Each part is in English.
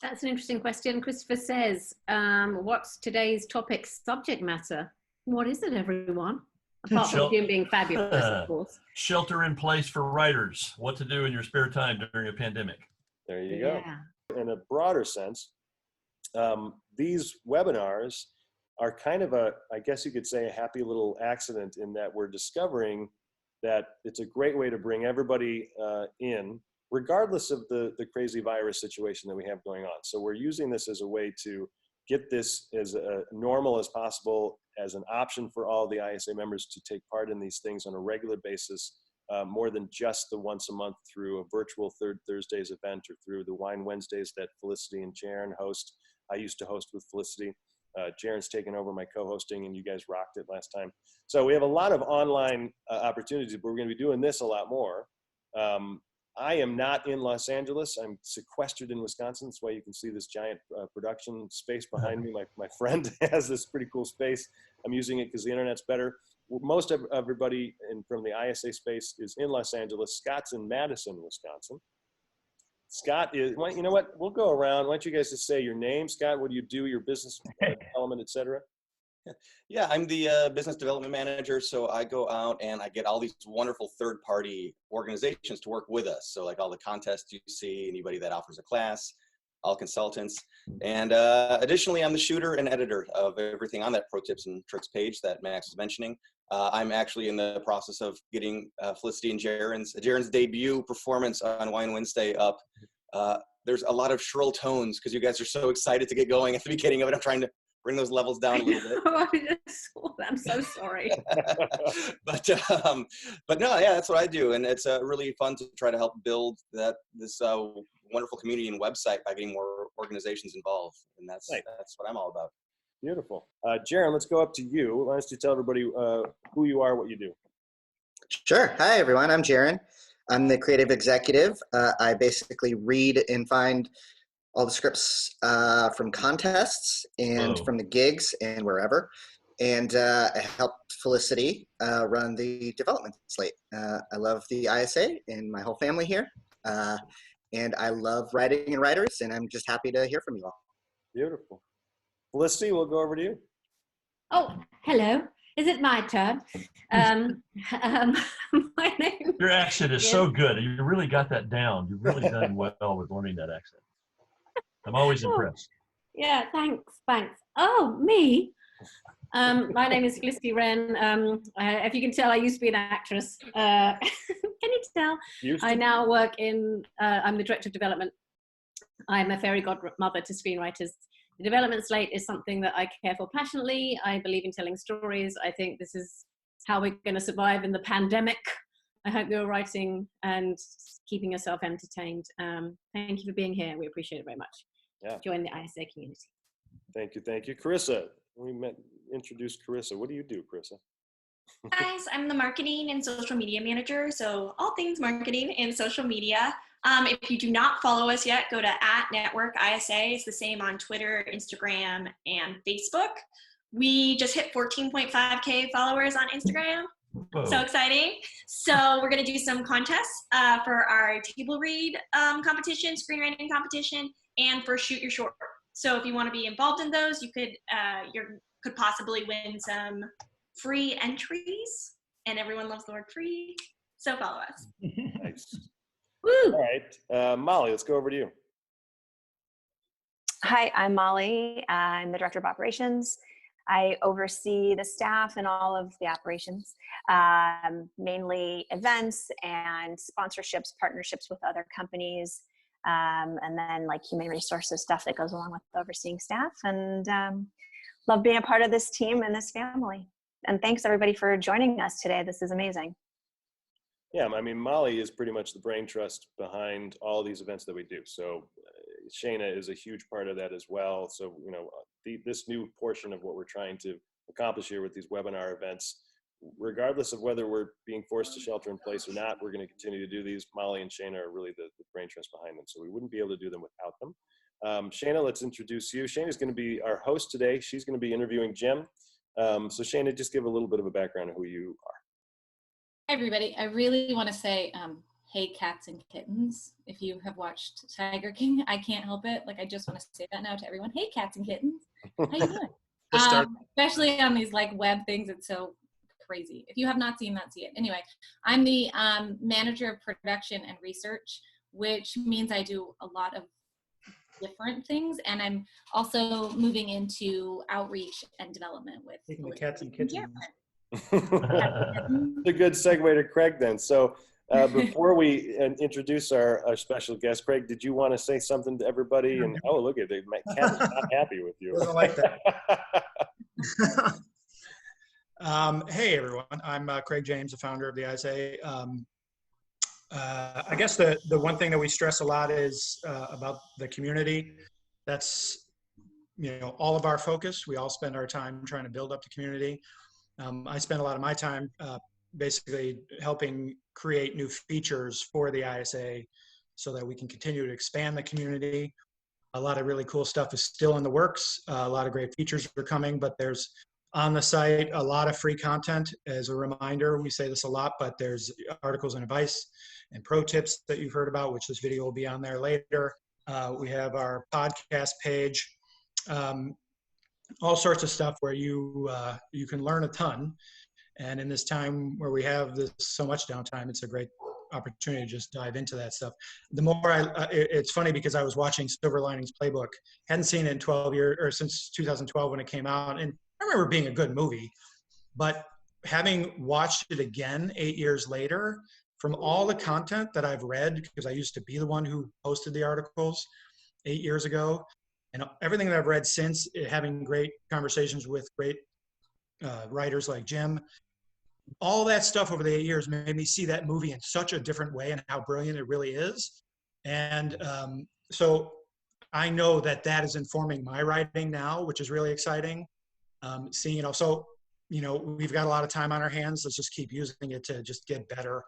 That's an interesting question. Christopher says, what's today's topic subject matter? What is it, everyone? Apart from Jim being fabulous, of course. Shelter in place for writers. What to do in your spare time during a pandemic. There you go. In a broader sense, these webinars are kind of I guess you could say, a happy little accident in that we're discovering that it's a great way to bring everybody in, regardless of the crazy virus situation that we have going on. So we're using this as a way to get this as normal as possible, as an option for all the ISA members to take part in these things on a regular basis, more than just the once a month through a virtual Third Thursdays event or through the Wine Wednesdays that Felicity and Sharon host. I used to host with Felicity. Jaren's taken over my co-hosting, and you guys rocked it last time. So we have a lot of online opportunities, but we're going to be doing this a lot more. I am not in Los Angeles. I'm sequestered in Wisconsin. That's why you can see this giant production space behind me. My friend has this pretty cool space. I'm using it because the internet's better. Most of everybody from the ISA space is in Los Angeles. Scott's in Madison, Wisconsin. Scott is, you know what, we'll go around. Why don't you guys just say your name? Scott, what do you do, your business development, et cetera? Yeah, I'm the business development manager. So I go out and I get all these wonderful third-party organizations to work with us. So like all the contests you see, anybody that offers a class, all consultants. And additionally, I'm the shooter and editor of everything on that Pro Tips and Tricks page that Max was mentioning. I'm actually in the process of getting Felicity and Jaren's debut performance on Wine Wednesday up. There's a lot of shrill tones because you guys are so excited to get going at the beginning of it. I'm trying to bring those levels down a little bit. I'm so sorry. but no, yeah, that's what I do, and it's really fun to try to help build this wonderful community and website by getting more organizations involved, and that's what I'm all about. Beautiful. Jaren, let's go up to you. Why don't you tell everybody who you are, what you do? Sure. Hi, everyone. I'm Jaren. I'm the creative executive. I basically read and find all the scripts from contests and from the gigs and wherever. And I help Felicity run the development slate. I love the ISA and my whole family here. And I love writing and writers, and I'm just happy to hear from you all. Beautiful. Felicity, we'll go over to you. Oh, hello. Is it my turn? My name. Your accent is so good. You really got that down. You've really done well with learning that accent. I'm always impressed. Yeah, thanks. Oh, me? My name is Felicity Wren. If you can tell, I used to be an actress. Can you tell? I now work I'm the director of development. I'm a fairy godmother to screenwriters. The development slate is something that I care for passionately. I believe in telling stories. I think this is how we're going to survive in the pandemic. I hope you're writing and keeping yourself entertained. Thank you for being here. We appreciate it very much. Yeah. Join the ISA community. Thank you. Carissa, introduce Carissa. What do you do, Carissa? Guys, I'm the marketing and social media manager, so all things marketing and social media. If you do not follow us yet, go to @NetworkISA. It's the same on Twitter, Instagram, and Facebook. We just hit 14.5K followers on Instagram. Whoa. So exciting. So we're going to do some contests for our table read competition, screenwriting competition, and for Shoot Your Short. So if you want to be involved in those, you could possibly win some free entries, and everyone loves the word free, so follow us. Nice. Woo. All right, Molly, let's go over to you. Hi, I'm Molly. I'm the director of operations. I oversee the staff and all of the operations, mainly events and sponsorships, partnerships with other companies, and then like human resources stuff that goes along with overseeing staff, and love being a part of this team and this family. And thanks everybody for joining us today. This is amazing. Yeah, I mean, Molly is pretty much the brain trust behind all these events that we do. So Shayna is a huge part of that as well. So, you know, this new portion of what we're trying to accomplish here with these webinar events, regardless of whether we're being forced to shelter in place or not, we're going to continue to do these. Molly and Shayna are really the brain trust behind them. So we wouldn't be able to do them without them. Shayna, let's introduce you. Shayna's going to be our host today. She's going to be interviewing Jim. So Shayna, just give a little bit of a background of who you are. Hi, everybody. I really want to say Hey Cats and Kittens. If you have watched Tiger King, I can't help it. Like, I just want to say that now to everyone. Hey Cats and Kittens, how you doing? Especially on these like web things, it's so crazy. If you have not seen that, see it. Anyway, I'm the manager of production and research, which means I do a lot of different things, and I'm also moving into outreach and development with the Cats and Kittens. It's a good segue to Craig then. So before we introduce our special guest, Craig, did you want to say something to everybody? And oh, look at it, my cat is not happy with you. Doesn't like that. Hey everyone, I'm Craig James, the founder of the ISA. I guess the one thing that we stress a lot is about the community. That's, you know, all of our focus. We all spend our time trying to build up the community. I spend a lot of my time basically helping create new features for the ISA so that we can continue to expand the community. A lot of really cool stuff is still in the works. A lot of great features are coming, but there's on the site a lot of free content. As a reminder, we say this a lot, but there's articles and advice and pro tips that you've heard about, which this video will be on there later. We have our podcast page, all sorts of stuff where you can learn a ton. And in this time where we have so much downtime, it's a great opportunity to just dive into that stuff. The more it's funny because I was watching Silver Linings Playbook, hadn't seen it in 12 years or since 2012 when it came out, and I remember it being a good movie, but having watched it again 8 years later, from all the content that I've read, because I used to be the one who posted the articles 8 years ago, and everything that I've read since, having great conversations with great writers like Jim, all that stuff over the 8 years made me see that movie in such a different way and how brilliant it really is. And so I know that is informing my writing now, which is really exciting. Seeing it also, you know, we've got a lot of time on our hands. Let's just keep using it to just get better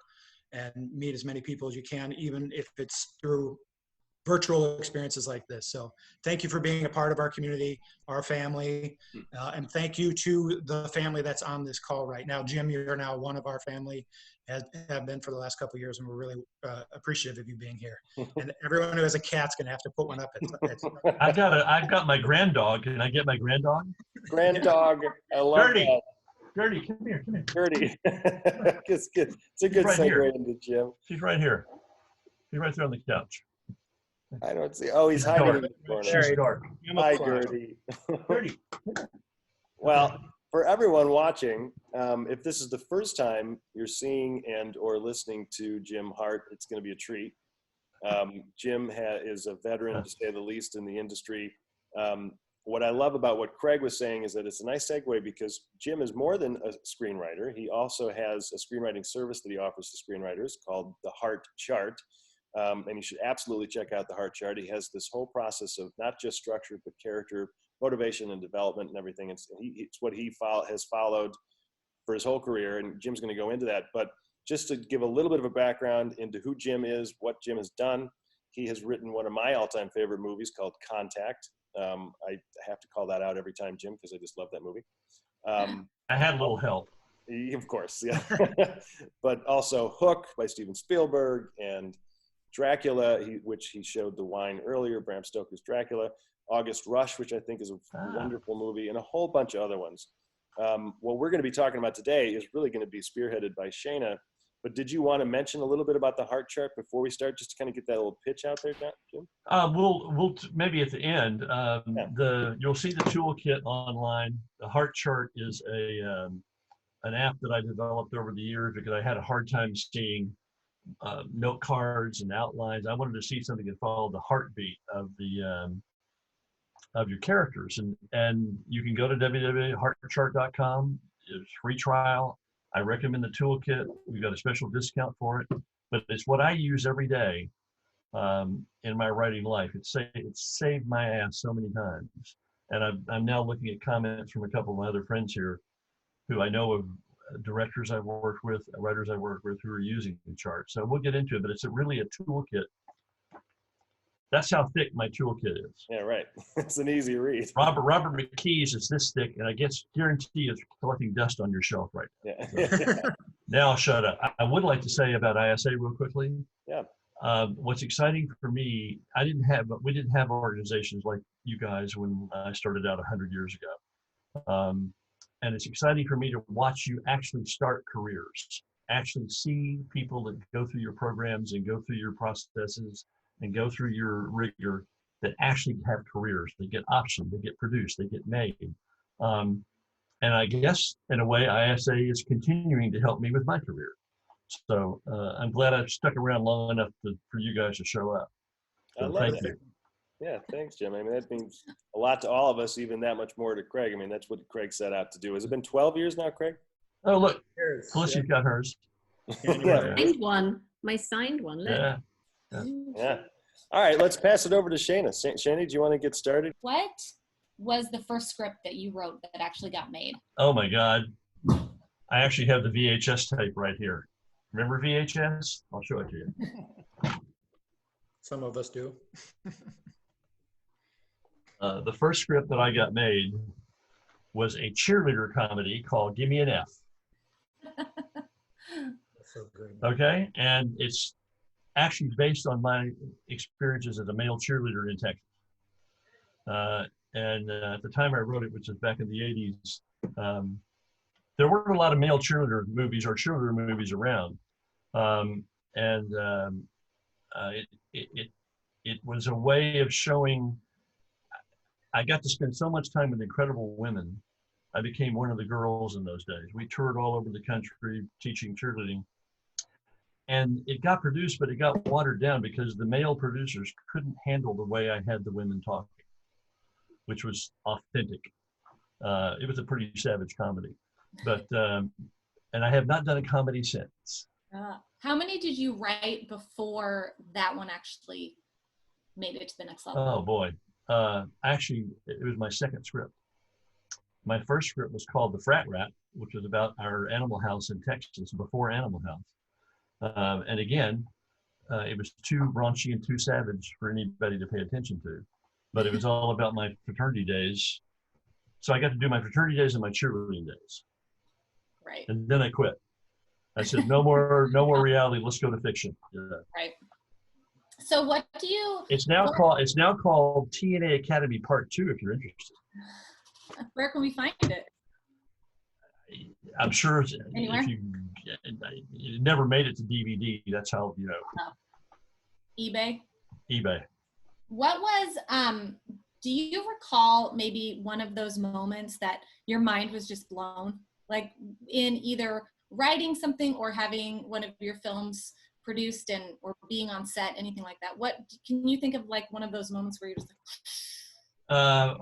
and meet as many people as you can, even if it's through virtual experiences like this. So thank you for being a part of our community, our family, and thank you to the family that's on this call right now. Jim, you're now one of our family, have been for the last couple of years, and we're really appreciative of you being here. And everyone who has a cat's gonna have to put one up. I've got my grand dog. Can I get my grand dog? Grand dog, I love that. Gertie, come here. Gertie. It's good. It's a good right segue here. into Jim. She's right here. She's right there on the couch. I don't see. Oh, he's hiding in the corner. She's dark. Hi, Gertie. Gertie. Well, for everyone watching, if this is the first time you're seeing and or listening to Jim Hart, it's going to be a treat. Jim is a veteran, to say the least, in the industry. What I love about what Craig was saying is that it's a nice segue because Jim is more than a screenwriter. He also has a screenwriting service that he offers to screenwriters called the Hart Chart. And you should absolutely check out the Hart Chart. He has this whole process of not just structure, but character, motivation, and development and everything. It's what he has followed for his whole career, and Jim's going to go into that. But just to give a little bit of a background into who Jim is, what Jim has done, he has written one of my all-time favorite movies called Contact. I have to call that out every time, Jim, because I just love that movie. I had a little help. Of course, yeah. But also Hook by Steven Spielberg, and Dracula, which he showed the wine earlier, Bram Stoker's Dracula, August Rush, which I think is a wonderful movie, and a whole bunch of other ones. What we're going to be talking about today is really going to be spearheaded by Shayna. But did you want to mention a little bit about the Hart Chart before we start, just to kind of get that little pitch out there, Jim? We'll maybe at the end. You'll see the toolkit online. The Hart Chart is an app that I developed over the years because I had a hard time seeing note cards and outlines. I wanted to see something that followed the heartbeat of your characters, and you can go to www.heartchart.com. It's free trial. I recommend the toolkit. We've got a special discount for it, but it's what I use every day in my writing life. It's saved my ass so many times, and I'm now looking at comments from a couple of my other friends here, who I know of, directors I've worked with, writers I've worked with, who are using the chart. So we'll get into it, but it's really a toolkit. That's how thick my toolkit is. Yeah, right. It's an easy read. Robert McKee's is this thick, and I guarantee it's collecting dust on your shelf right now. Yeah. Now I'll shut up. I would like to say about ISA real quickly. Yeah. What's exciting for me, we didn't have organizations like you guys when I started out 100 years ago. And it's exciting for me to watch you actually start careers, actually see people that go through your programs and go through your processes and go through your rigor that actually have careers. They get optioned, they get produced, they get made. And I guess in a way, ISA is continuing to help me with my career. So I'm glad I've stuck around long enough for you guys to show up. So I love thank it. you. Yeah, thanks, Jim. I mean, that means a lot to all of us, even that much more to Craig. I mean, that's what Craig set out to do. Has it been 12 years now, Craig? Oh, look, Yeah. Felicia's got hers. Yeah. Signed one. My signed one. Look. Yeah. Yeah. All right, let's pass it over to Shana. Shana, do you want to get started? What was the first script that you wrote that actually got made? Oh my God. I actually have the VHS tape right here. Remember VHS? I'll show it to you. Some of us do. The first script that I got made was a cheerleader comedy called Give Me an F. That's so good. Okay, and it's actually based on my experiences as a male cheerleader in Texas. And at the time I wrote it, which was back in the 80s, there weren't a lot of male cheerleader movies or cheerleader movies around. It was a way of showing. I got to spend so much time with incredible women. I became one of the girls in those days. We toured all over the country teaching cheerleading. And it got produced, but it got watered down because the male producers couldn't handle the way I had the women talking, which was authentic. It was a pretty savage comedy. But, and I have not done a comedy since. How many did you write before that one actually made it to the next level? Oh boy. Actually, it was my second script. My first script was called The Frat Rat, which was about our animal house in Texas before Animal House. And again, it was too raunchy and too savage for anybody to pay attention to. But it was all about my fraternity days. So I got to do my fraternity days and my cheerleading days. Right. And then I quit. I said, no more reality. Let's go to fiction. Yeah. Right. So what do you? It's now called TNA Academy Part 2. If you're interested. Where can we find it? I'm sure Anywhere? if it never made it to DVD. That's how eBay. eBay. What was do you recall maybe one of those moments that your mind was just blown, like in either writing something or having one of your films produced or being on set, anything like that? What can you think of, like one of those moments where you're just like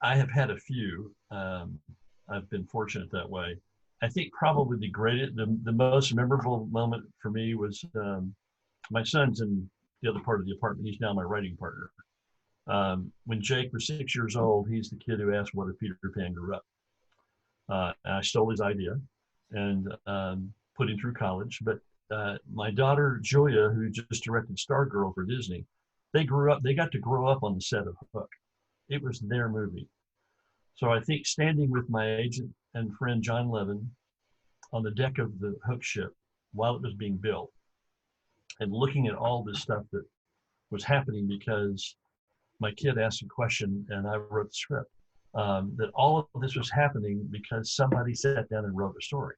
I have had a few. I've been fortunate that way. I think probably the most memorable moment for me was my son's in the other part of the apartment. He's now my writing partner. When Jake was 6 years old, he's the kid who asked what if Peter Pan grew up. And I stole his idea and put him through college. But my daughter Julia, who just directed Stargirl for Disney, they got to grow up on the set of Hook. It was their movie. So I think standing with my agent and friend John Levin on the deck of the Hook ship while it was being built and looking at all this stuff that was happening because my kid asked a question and I wrote the script, that all of this was happening because somebody sat down and wrote a story.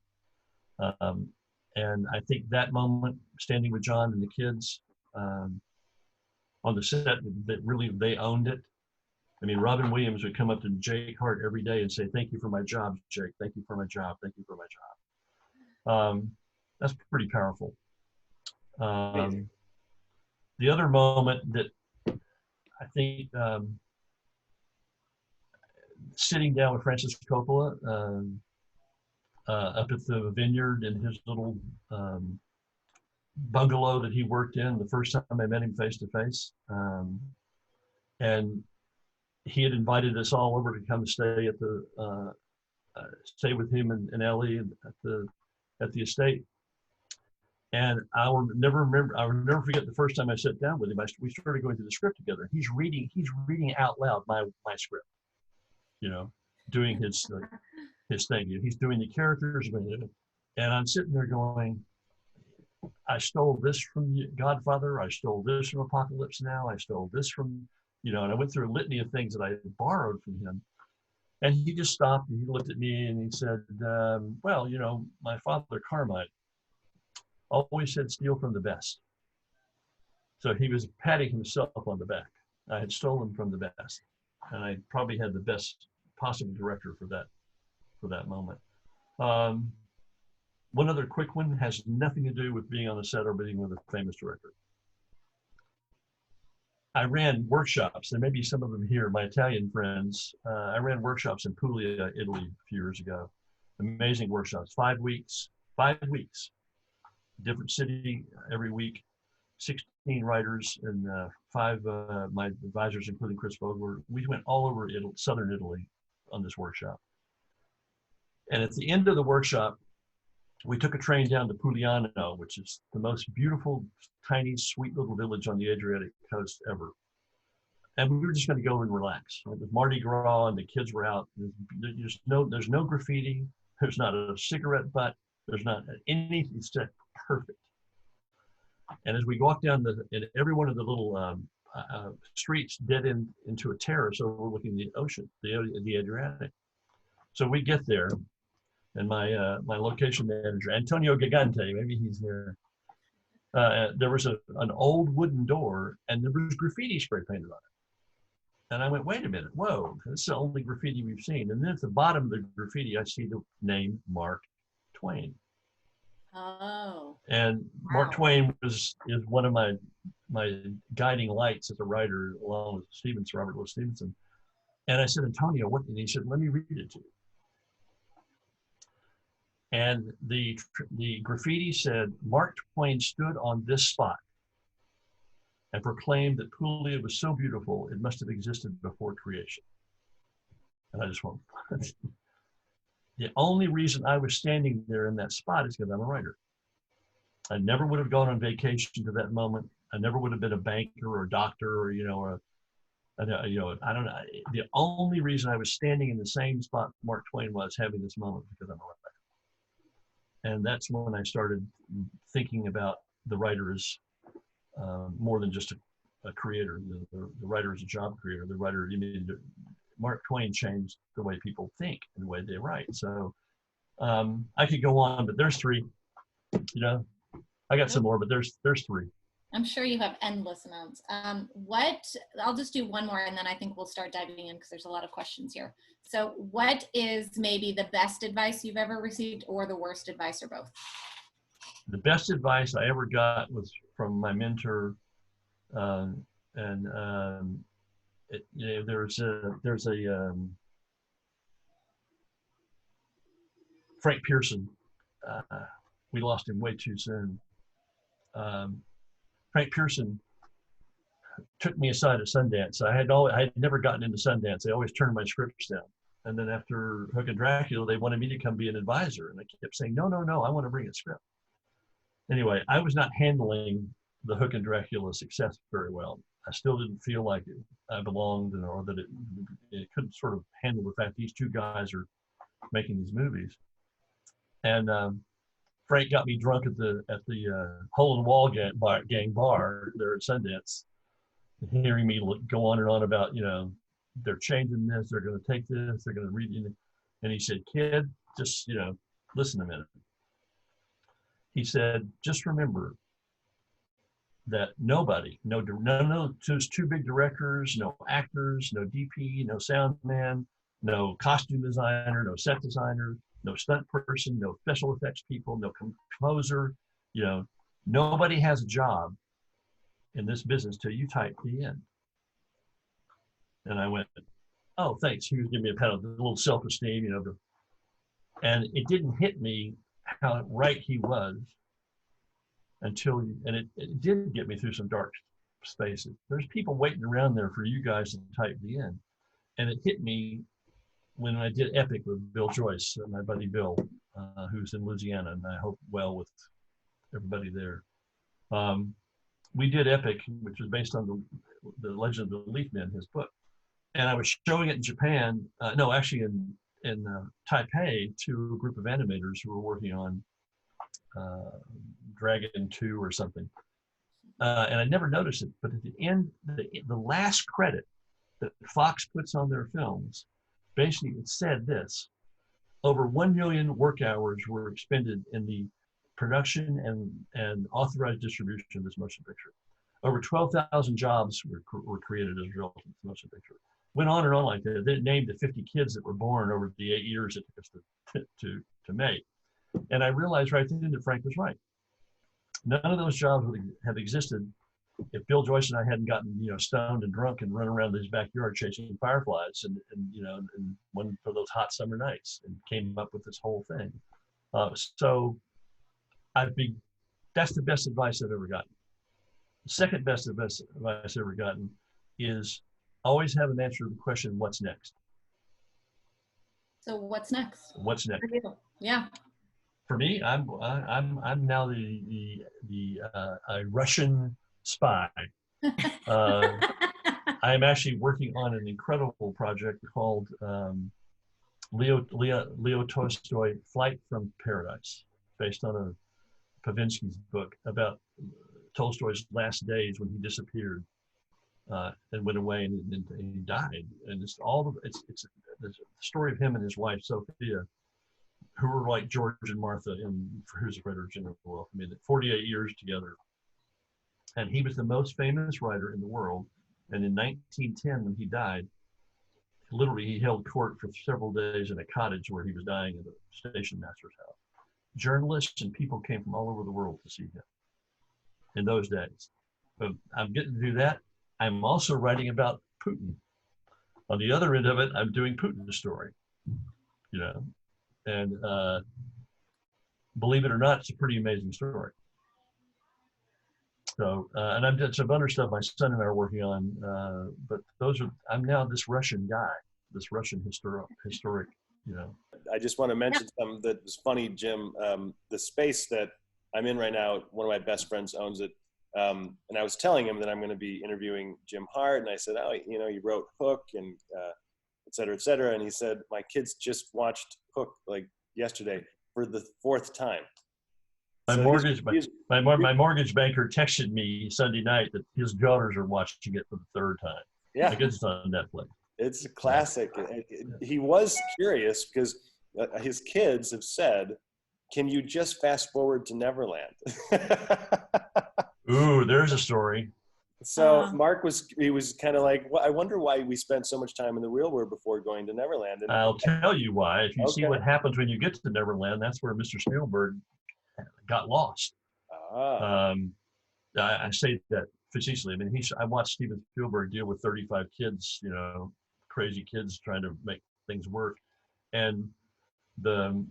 And I think that moment, standing with John and the kids on the set, that really, they owned it. I mean, Robin Williams would come up to Jake Hart every day and say, "Thank you for my job, Jake. Thank you for my job. Thank you for my job." That's pretty powerful. The other moment that I think, sitting down with Francis Coppola up at the vineyard in his little bungalow that he worked in the first time I met him face to face. And he had invited us all over to come stay at stay with him and Ellie at the estate. And I will never forget the first time I sat down with him. We started going through the script together. He's reading out loud my script, doing his thing. He's doing the characters, And I'm sitting there going, I stole this from Godfather. I stole this from Apocalypse Now. I stole this from, and I went through a litany of things that I had borrowed from him. And he just stopped and he looked at me and he said, well, my father, Carmine, always said steal from the best. So he was patting himself on the back. I had stolen from the best. And I probably had the best possible director for that moment. One other quick one has nothing to do with being on a set or being with a famous director. I ran workshops, there may be some of them here, my Italian friends. I ran workshops in Puglia, Italy a few years ago. Amazing workshops, 5 weeks, different city every week, 16 writers and 5 my advisors, including Chris Vogler. We went all over southern Italy on this workshop. And at the end of the workshop, we took a train down to Pugliano, which is the most beautiful, tiny, sweet little village on the Adriatic coast ever. And we were just going to go and relax. It was Mardi Gras, and the kids were out. There's no graffiti. There's not a cigarette butt. There's not anything. It's just perfect. And as we walked down in every one of the little streets dead end into a terrace overlooking the ocean, the Adriatic. So we get there. And my location manager, Antonio Gigante, maybe he's there. There was an old wooden door, and there was graffiti spray painted on it. And I went, wait a minute, whoa, this is the only graffiti we've seen. And then at the bottom of the graffiti, I see the name Mark Twain. Oh. And Mark Twain is one of my guiding lights as a writer, along with Robert Louis Stevenson. And I said, Antonio, what? And he said, let me read it to you. And the graffiti said, Mark Twain stood on this spot and proclaimed that Puglia was so beautiful, it must have existed before creation. And I just went, the only reason I was standing there in that spot is because I'm a writer. I never would have gone on vacation to that moment. I never would have been a banker or a doctor or, I don't know. The only reason I was standing in the same spot Mark Twain was having this moment because I'm a writer. And that's when I started thinking about the writer as more than just a creator. The writer is a job creator. The writer, Mark Twain changed the way people think and the way they write. So I could go on, but there's 3. I got some more, but there's 3. I'm sure you have endless amounts. I'll just do one more and then I think we'll start diving in because there's a lot of questions here. So what is maybe the best advice you've ever received or the worst advice or both? The best advice I ever got was from my mentor. There's a Frank Pearson. We lost him way too soon. Frank Pearson took me aside at Sundance. I had never gotten into Sundance. They always turned my scripts down. And then after Hook and Dracula, they wanted me to come be an advisor. And I kept saying, no, I want to bring a script. Anyway, I was not handling the Hook and Dracula success very well. I still didn't feel like I belonged or that it couldn't sort of handle the fact these 2 guys are making these movies. And Frank got me drunk at the Hole in the Wall gang bar there at Sundance, hearing me go on and on about, they're changing this, they're going to take this, they're going to read it. And he said, kid, just, listen a minute. He said, just remember that nobody, none of those 2 big directors, no actors, no DP, no sound man, no costume designer, no set designer, no stunt person, no special effects people, no composer, nobody has a job in this business till you type the end. And I went, oh, thanks. He was giving me a pat on the little self-esteem, and it didn't hit me how right he was and it did get me through some dark spaces. There's people waiting around there for you guys to type the end. And it hit me when I did Epic with Bill Joyce, my buddy Bill, who's in Louisiana, and I hope well with everybody there. We did Epic, which was based on the Legend of the Leaf Men, his book. And I was showing it in Japan, in Taipei, to a group of animators who were working on Dragon 2 or something. And I never noticed it, but at the end, the last credit that Fox puts on their films, basically it said this: over 1 million work hours were expended in the production and authorized distribution of this motion picture. Over 12,000 jobs were created as a result of this motion picture. Went on and on like that. They named the 50 kids that were born over the 8 years it took us to make. And I realized right then that Frank was right. None of those jobs would have existed if Bill Joyce and I hadn't gotten, stoned and drunk and run around his backyard chasing fireflies and one for those hot summer nights and came up with this whole thing. So that's the best advice I've ever gotten. The second best advice I've ever gotten is always have an answer to the question, what's next? So what's next? What's next? Yeah. For me, I'm now a Russian spy. I'm actually working on an incredible project called Leo Tolstoy, Flight from Paradise, based on a Pavinsky's book about Tolstoy's last days when he disappeared and went away and he died. And it's the story of him and his wife Sophia, who were like George and Martha in For Who's Afraid of Virginia Woolf. I mean, 48 years together. And he was the most famous writer in the world. And in 1910, when he died, literally he held court for several days in a cottage where he was dying at a station master's house. Journalists and people came from all over the world to see him in those days. But I'm getting to do that. I'm also writing about Putin. On the other end of it, I'm doing Putin's story, and believe it or not, it's a pretty amazing story. So, and I've done some other stuff my son and I are working on, but I'm now this Russian guy, this Russian historic, I just want to mention something that was funny, Jim. The space that I'm in right now, one of my best friends owns it. And I was telling him that I'm going to be interviewing Jim Hart, and I said, oh, he wrote Hook and et cetera, et cetera. And he said, my kids just watched Hook like yesterday for the 4th time. My So my mortgage banker texted me Sunday night that his daughters are watching it for the 3rd time. Yeah, like it's on Netflix. It's a classic. He was curious because his kids have said, "Can you just fast forward to Neverland?" Ooh, there's a story. So Mark was kind of like, well, I wonder why we spent so much time in the real world before going to Neverland. And I'll tell you why. If you see what happens when you get to Neverland, that's where Mr. Spielberg got lost. I say that facetiously. I mean, I watched Steven Spielberg deal with 35 kids, crazy kids trying to make things work. And the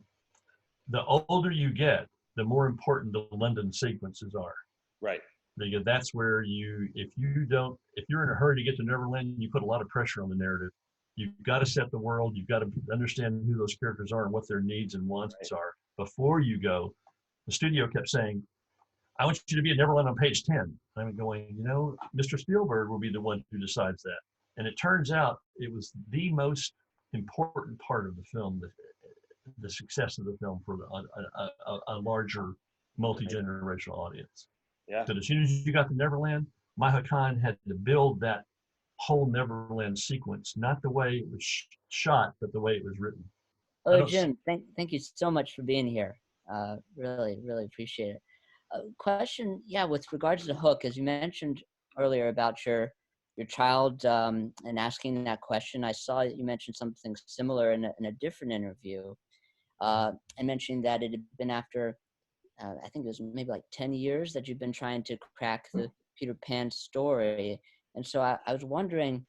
older you get, the more important the London sequences are. Right. Because that's where if you're in a hurry to get to Neverland, you put a lot of pressure on the narrative. You've got to set the world. You've got to understand who those characters are and what their needs and wants are before you go. The studio kept saying, I want you to be at Neverland on page 10. I'm going, Mr. Spielberg will be the one who decides that. And it turns out it was the most important part of the film, the success of the film for a larger multi-generational audience. Yeah. So as soon as you got to Neverland, Maha Khan had to build that whole Neverland sequence, not the way it was shot, but the way it was written. Oh, Jim, thank you so much for being here. Really, really appreciate it. Question, with regards to Hook, as you mentioned earlier about your child and asking that question, I saw that you mentioned something similar in a different interview, and mentioning that it had been after, I think it was maybe like 10 years that you've been trying to crack the Peter Pan story. And so I was wondering,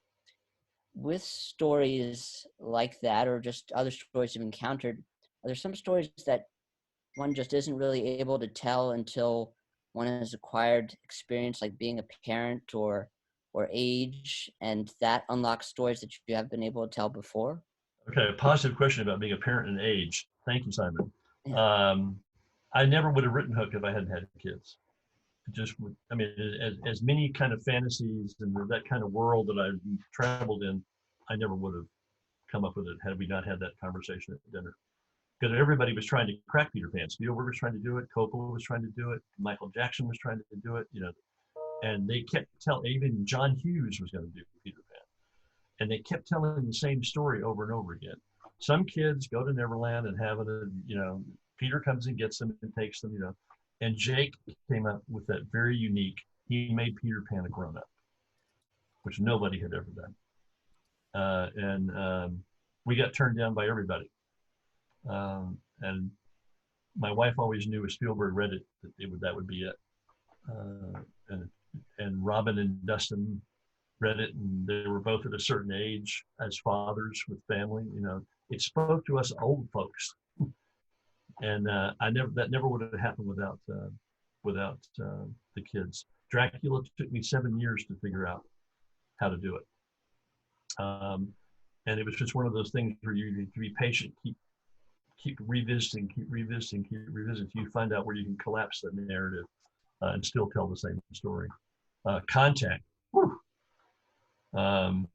with stories like that, or just other stories you've encountered, are there some stories that one just isn't really able to tell until one has acquired experience, like being a parent or age, and that unlocks stories that you have been able to tell before? Okay, a positive question about being a parent and age. Thank you, Simon. Yeah. I never would have written Hook if I hadn't had kids. As many kind of fantasies and that kind of world that I've traveled in, I never would have come up with it had we not had that conversation at dinner. because everybody was trying to crack Peter Pan. Spielberg was trying to do it. Coppola was trying to do it. Michael Jackson was trying to do it. You know, and they kept telling. Even John Hughes was going to do Peter Pan, and they kept telling the same story over and over again. Some kids go to Neverland and have it. You know, Peter comes and gets them and takes them. You know, and Jake came up with that very unique. He made Peter Pan a grown-up, which nobody had ever done, we got turned down by everybody. And my wife always knew if Spielberg read it, that would be it. And Robin and Dustin read it, and they were both at a certain age as fathers with family. You know, it spoke to us old folks, and that never would have happened without the kids. Dracula took me 7 years to figure out how to do it, and it was just one of those things where you need to be patient, keep revisiting, till you find out where you can collapse that narrative and still tell the same story. Contact. Whew. I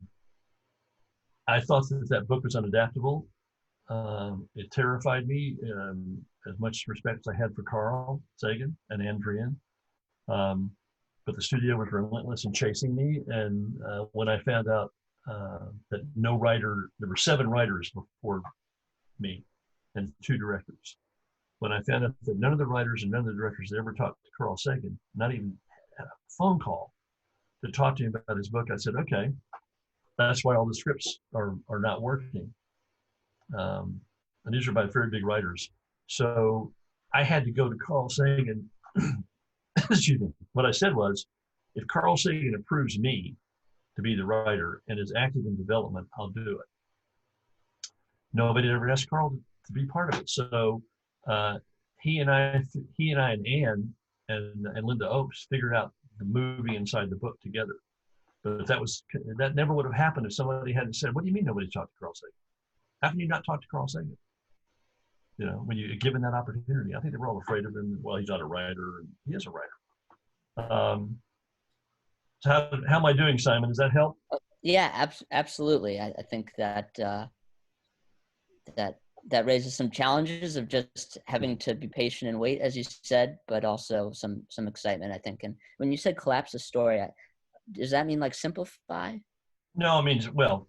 thought that book was unadaptable. It terrified me, as much respect as I had for Carl Sagan and Andrian. But the studio was relentless in chasing me. And when I found out that no writer, there were 7 writers before me and 2 directors. When I found out that none of the writers and none of the directors had ever talked to Carl Sagan, not even had a phone call to talk to him about his book, I said, okay, that's why all the scripts are not working. And these are by very big writers. So I had to go to Carl Sagan. Excuse me. What I said was, if Carl Sagan approves me to be the writer and is active in development, I'll do it. Nobody ever asked Carl to be part of it. So he and I and Anne and Linda Oakes figured out the movie inside the book together. But that never would have happened if somebody hadn't said, "What do you mean nobody talked to Carl Sagan? How can you not talk to Carl Sagan?" You know, when you're given that opportunity. I think they were all afraid of him. Well, he's not a writer, and he is a writer. So how am I doing, Simon? Does that help? Yeah, absolutely. I think that that raises some challenges of just having to be patient and wait, as you said, but also some excitement, I think. And when you said collapse the story, does that mean like simplify? No, it means, well,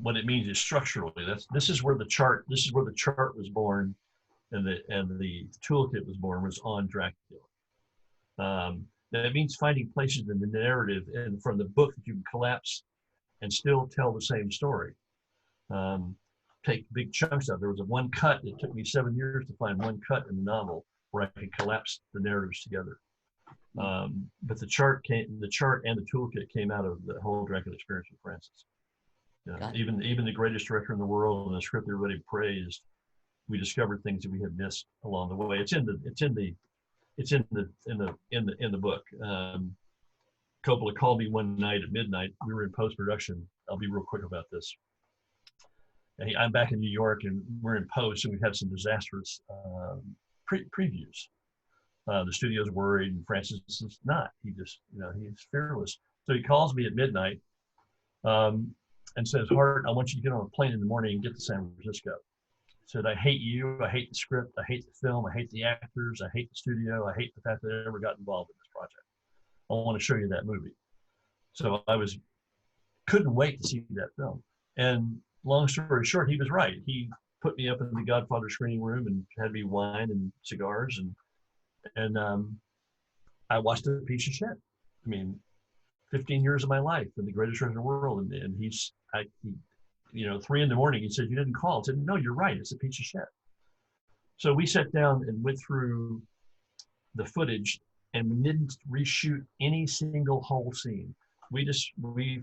what it means is structurally. This is where the chart was born, and the toolkit was born, was on Dracula. That means finding places in the narrative and from the book that you can collapse and still tell the same story. Take big chunks out. There was one cut. It took me 7 years to find one cut in the novel where I could collapse the narratives together. But the chart and the toolkit came out of the whole Dracula experience with Francis. Even the greatest director in the world and the script everybody praised, we discovered things that we had missed along the way. It's in the book. Coppola called me one night at midnight. We were in post-production. I'll be real quick about this. I'm back in New York, and we're in post, and we've had some disastrous previews. The studio's worried, and Francis is not. He just, he's fearless. So he calls me at midnight and says, "Hart, I want you to get on a plane in the morning and get to San Francisco." He said, "I hate you. I hate the script. I hate the film. I hate the actors. I hate the studio. I hate the fact that I ever got involved in this project. I want to show you that movie." So couldn't wait to see that film. And long story short, he was right. He put me up in the Godfather screening room and had me wine and cigars, and I watched a piece of shit. I mean, 15 years of my life and the greatest director in the world, and he 3 a.m, he said, "You didn't call." I said, "No, you're right. It's a piece of shit." So we sat down and went through the footage, and we didn't reshoot any single whole scene. We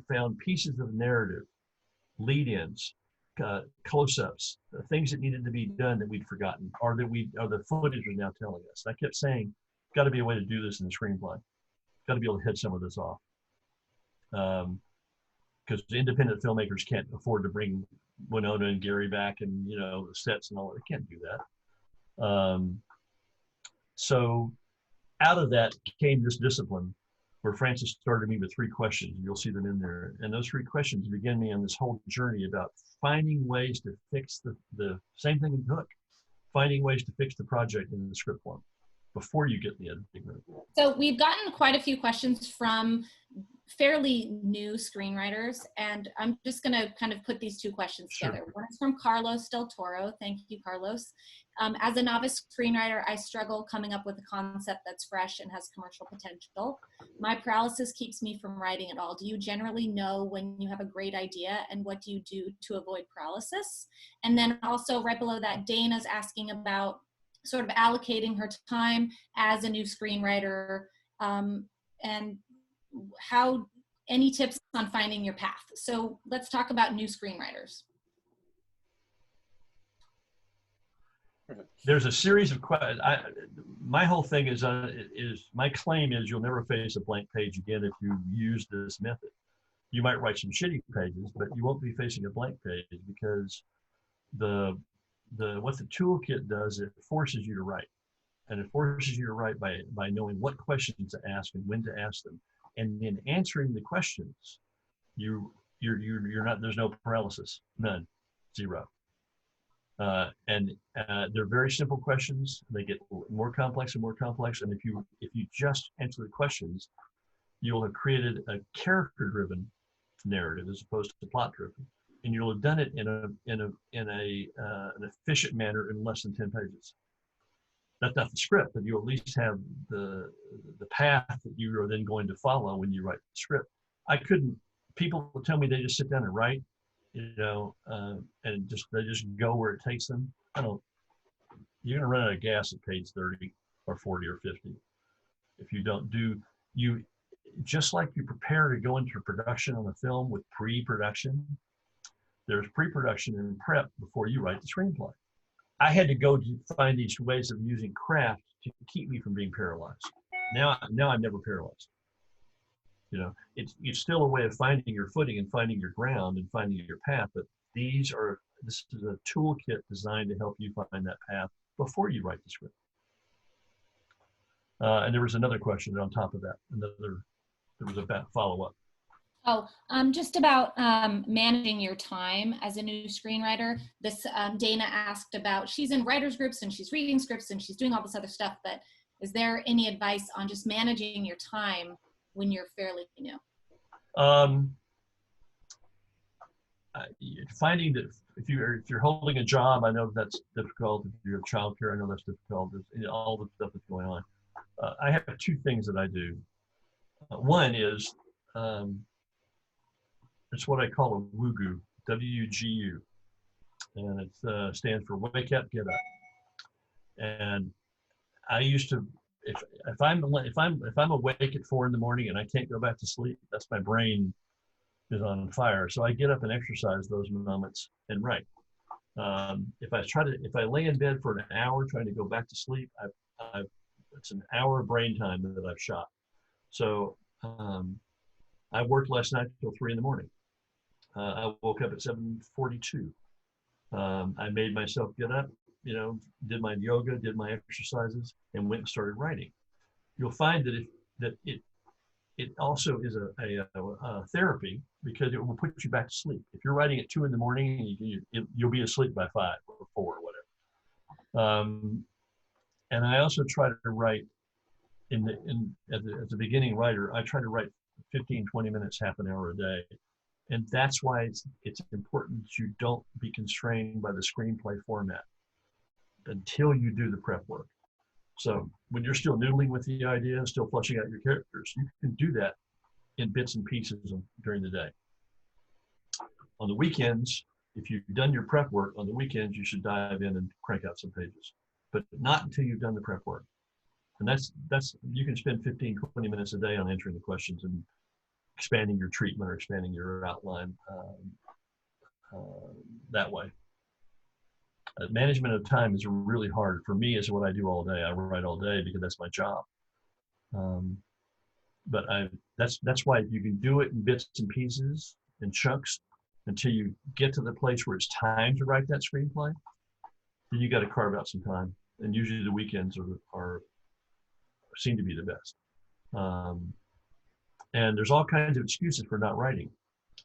found pieces of narrative, lead-ins, close-ups, things that needed to be done that we'd forgotten, or the footage was now telling us. And I kept saying, "Got to be a way to do this in the screenplay. Got to be able to head some of this off." Because independent filmmakers can't afford to bring Winona and Gary back and the sets and all that. They can't do that. So out of that came this discipline where Francis started me with 3 questions. You'll see them in there. And those 3 questions began me on this whole journey about finding ways to fix the same thing in Hook, finding ways to fix the project in the script form before you get the editing room. So we've gotten quite a few questions from fairly new screenwriters, and I'm just going to kind of put these 2 questions together. Sure. One is from Carlos Del Toro. Thank you, Carlos. As a novice screenwriter, I struggle coming up with a concept that's fresh and has commercial potential. My paralysis keeps me from writing at all. Do you generally know when you have a great idea, and what do you do to avoid paralysis? And then also right below that, Dana's asking about sort of allocating her time as a new screenwriter, and how, any tips on finding your path. So let's talk about new screenwriters. There's a series of questions. My whole thing is my claim is you'll never face a blank page again if you use this method. You might write some shitty pages, but you won't be facing a blank page, because what the toolkit does, it forces you to write, and it forces you to write by knowing what questions to ask and when to ask them, and in answering the questions, you're not, there's no paralysis, none, 0. And they're very simple questions. They get more complex and more complex, and if you just answer the questions, you'll have created a character-driven narrative as opposed to plot-driven, and you'll have done it in an efficient manner in less than 10 pages. That's not the script, but you at least have the path that you are then going to follow when you write the script. People will tell me they just sit down and write, and they just go where it takes them. You're gonna run out of gas at page 30 or 40 or 50 if you don't do, just like you prepare to go into production on a film with pre-production, there's pre-production and prep before you write the screenplay. I had to go to find these ways of using craft to keep me from being paralyzed. Now I'm never paralyzed. It's still a way of finding your footing and finding your ground and finding your path, but this is a toolkit designed to help you find that path before you write the script. And there was another question on top of that. There was a follow-up. Oh, just about managing your time as a new screenwriter. This Dana asked about, she's in writers groups and she's reading scripts and she's doing all this other stuff, but is there any advice on just managing your time when you're fairly new? Finding that if you're holding a job, I know that's difficult. If you have childcare, I know that's difficult. There's all the stuff that's going on. I have 2 things that I do. One is it's what I call a WUGU, W-U-G-U, and it stands for Wake Up, Get Up. And I used to, if I'm awake at 4 in the morning and I can't go back to sleep, that's my brain is on fire. So I get up and exercise those moments and write. If I lay in bed for an hour trying to go back to sleep, it's an hour of brain time that I've shot. So I worked last night till 3 in the morning. I woke up at 7:42. I made myself get up, did my yoga, did my exercises, and went and started writing. You'll find that it also is a therapy, because it will put you back to sleep. If you're writing at 2 in the morning, you'll be asleep by 5 or 4 or whatever. And I also try to write as a beginning writer. I try to write 15, 20 minutes, half an hour a day. And that's why it's important that you don't be constrained by the screenplay format until you do the prep work. So when you're still noodling with the idea and still fleshing out your characters, you can do that in bits and pieces during the day. On the weekends, if you've done your prep work, on the weekends you should dive in and crank out some pages, but not until you've done the prep work. And that's you can spend 15, 20 minutes a day on answering the questions and expanding your treatment or expanding your outline that way. Management of time is really hard. For me, it's what I do all day. I write all day because that's my job. But that's why you can do it in bits and pieces and chunks until you get to the place where it's time to write that screenplay. Then you got to carve out some time, and usually the weekends seem to be the best. And there's all kinds of excuses for not writing.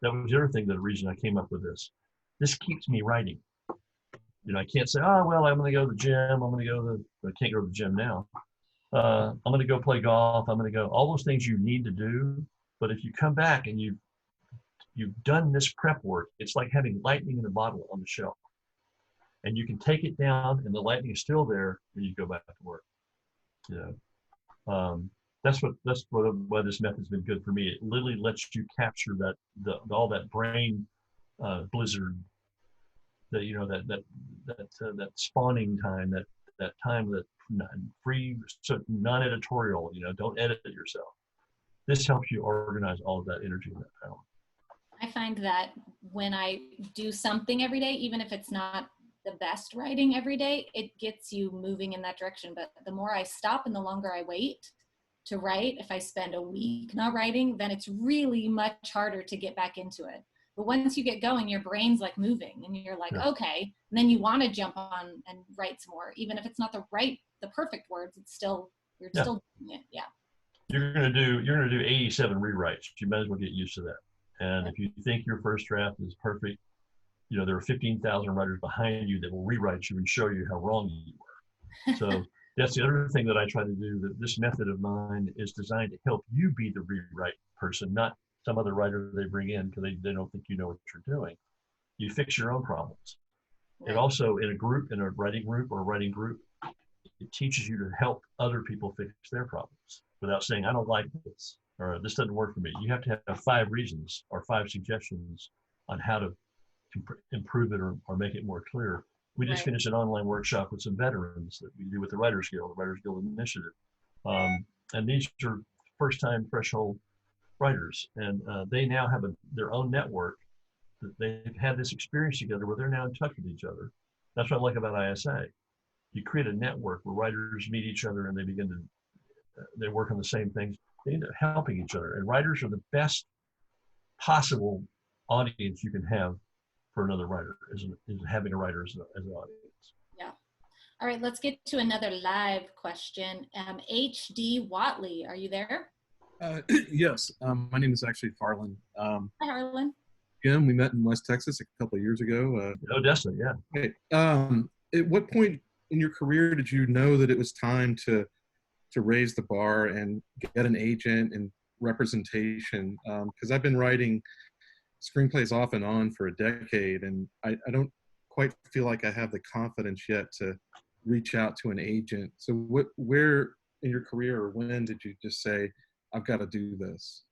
That was the other thing, the reason I came up with this. This keeps me writing. You know, I can't say, oh, well, I'm going to go to the gym. I'm going to go to I can't go to the gym now. I'm going to go play golf. I'm going to go, all those things you need to do. But if you come back and you've done this prep work, it's like having lightning in a bottle on the shelf. And you can take it down and the lightning is still there when you go back to work. You know, that's why this method's been good for me. It literally lets you capture all that brain blizzard, that, you know, that spawning time, that time that free, so non-editorial, you know, don't edit it yourself. This helps you organize all of that energy and that power. I find that when I do something every day, even if it's not the best writing every day, it gets you moving in that direction. But the more I stop and the longer I wait to write, if I spend a week not writing, then it's really much harder to get back into it. But once you get going, your brain's like moving and you're like, okay, and then you want to jump on and write some more. Even if it's not the perfect words, it's still, you're still doing it. Yeah. You're gonna do 87 rewrites. You might as well get used to that. And if you think your first draft is perfect, you know, there are 15,000 writers behind you that will rewrite you and show you how wrong you were. So that's the other thing that I try to do, that this method of mine is designed to help you be the rewrite person, not some other writer they bring in because they don't think you know what you're doing. You fix your own problems. It also, in a writing group or a writing group, it teaches you to help other people fix their problems without saying, I don't like this, or this doesn't work for me. You have to have 5 reasons or 5 suggestions on how to improve it or make it more clear. We just finished an online workshop with some veterans that we do with the Writers Guild Initiative. And these are first-time threshold writers, and they now have their own network. They've had this experience together where they're now in touch with each other. That's what I like about ISA. You create a network where writers meet each other and they begin to, they work on the same things. They end up helping each other. And writers are the best possible audience you can have for another writer, is having a writer as an audience. Yeah. All right, let's get to another live question. H.D. Watley, are you there? Yes, my name is actually Harlan. Hi, Harlan. Jim, we met in West Texas a couple of years ago. Odessa, yeah. Okay. At what point in your career did you know that it was time to raise the bar and get an agent and representation? Because I've been writing screenplays off and on for a decade, and I don't quite feel like I have the confidence yet to reach out to an agent. So where in your career, or when did you just say, I've got to do this?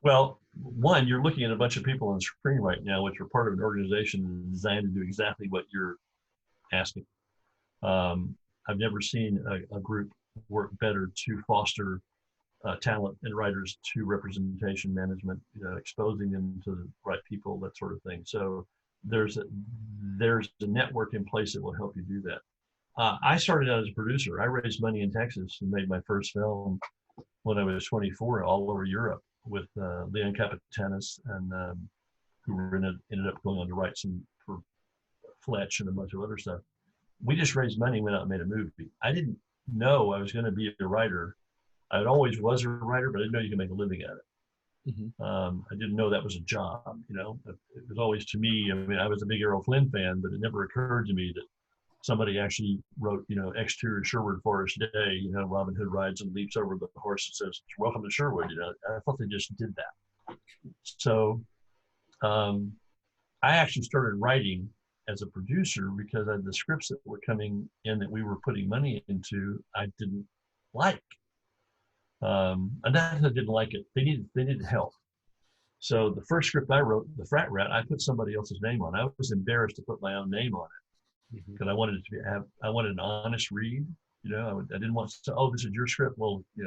Well, one, you're looking at a bunch of people on the screen right now, which are part of an organization designed to do exactly what you're asking. I've never seen a group work better to foster talent and writers to representation management, you know, exposing them to the right people, that sort of thing. So there's a network in place that will help you do that. I started out as a producer. I raised money in Texas and made my first film when I was 24 all over Europe with Leon Capitanis, and who ended up going on to write some for Fletch and a bunch of other stuff. We just raised money and went out and made a movie. I didn't know I was going to be a writer. I always was a writer, but I didn't know you could make a living at it. Mm-hmm. I didn't know that was a job, you know. It was always, to me, I mean, I was a big Errol Flynn fan, but it never occurred to me that somebody actually wrote, you know, exterior Sherwood Forest Day, you know, Robin Hood rides and leaps over the horse and says, welcome to Sherwood, you know. I thought they just did that. So I actually started writing as a producer because the scripts that were coming in that we were putting money into, I didn't like. And that I didn't like it. They needed help. So the first script I wrote, The Frat Rat, I put somebody else's name on. I was embarrassed to put my own name on it because I wanted it to I wanted an honest read. You know, I didn't want to say, oh, this is your script. Well, you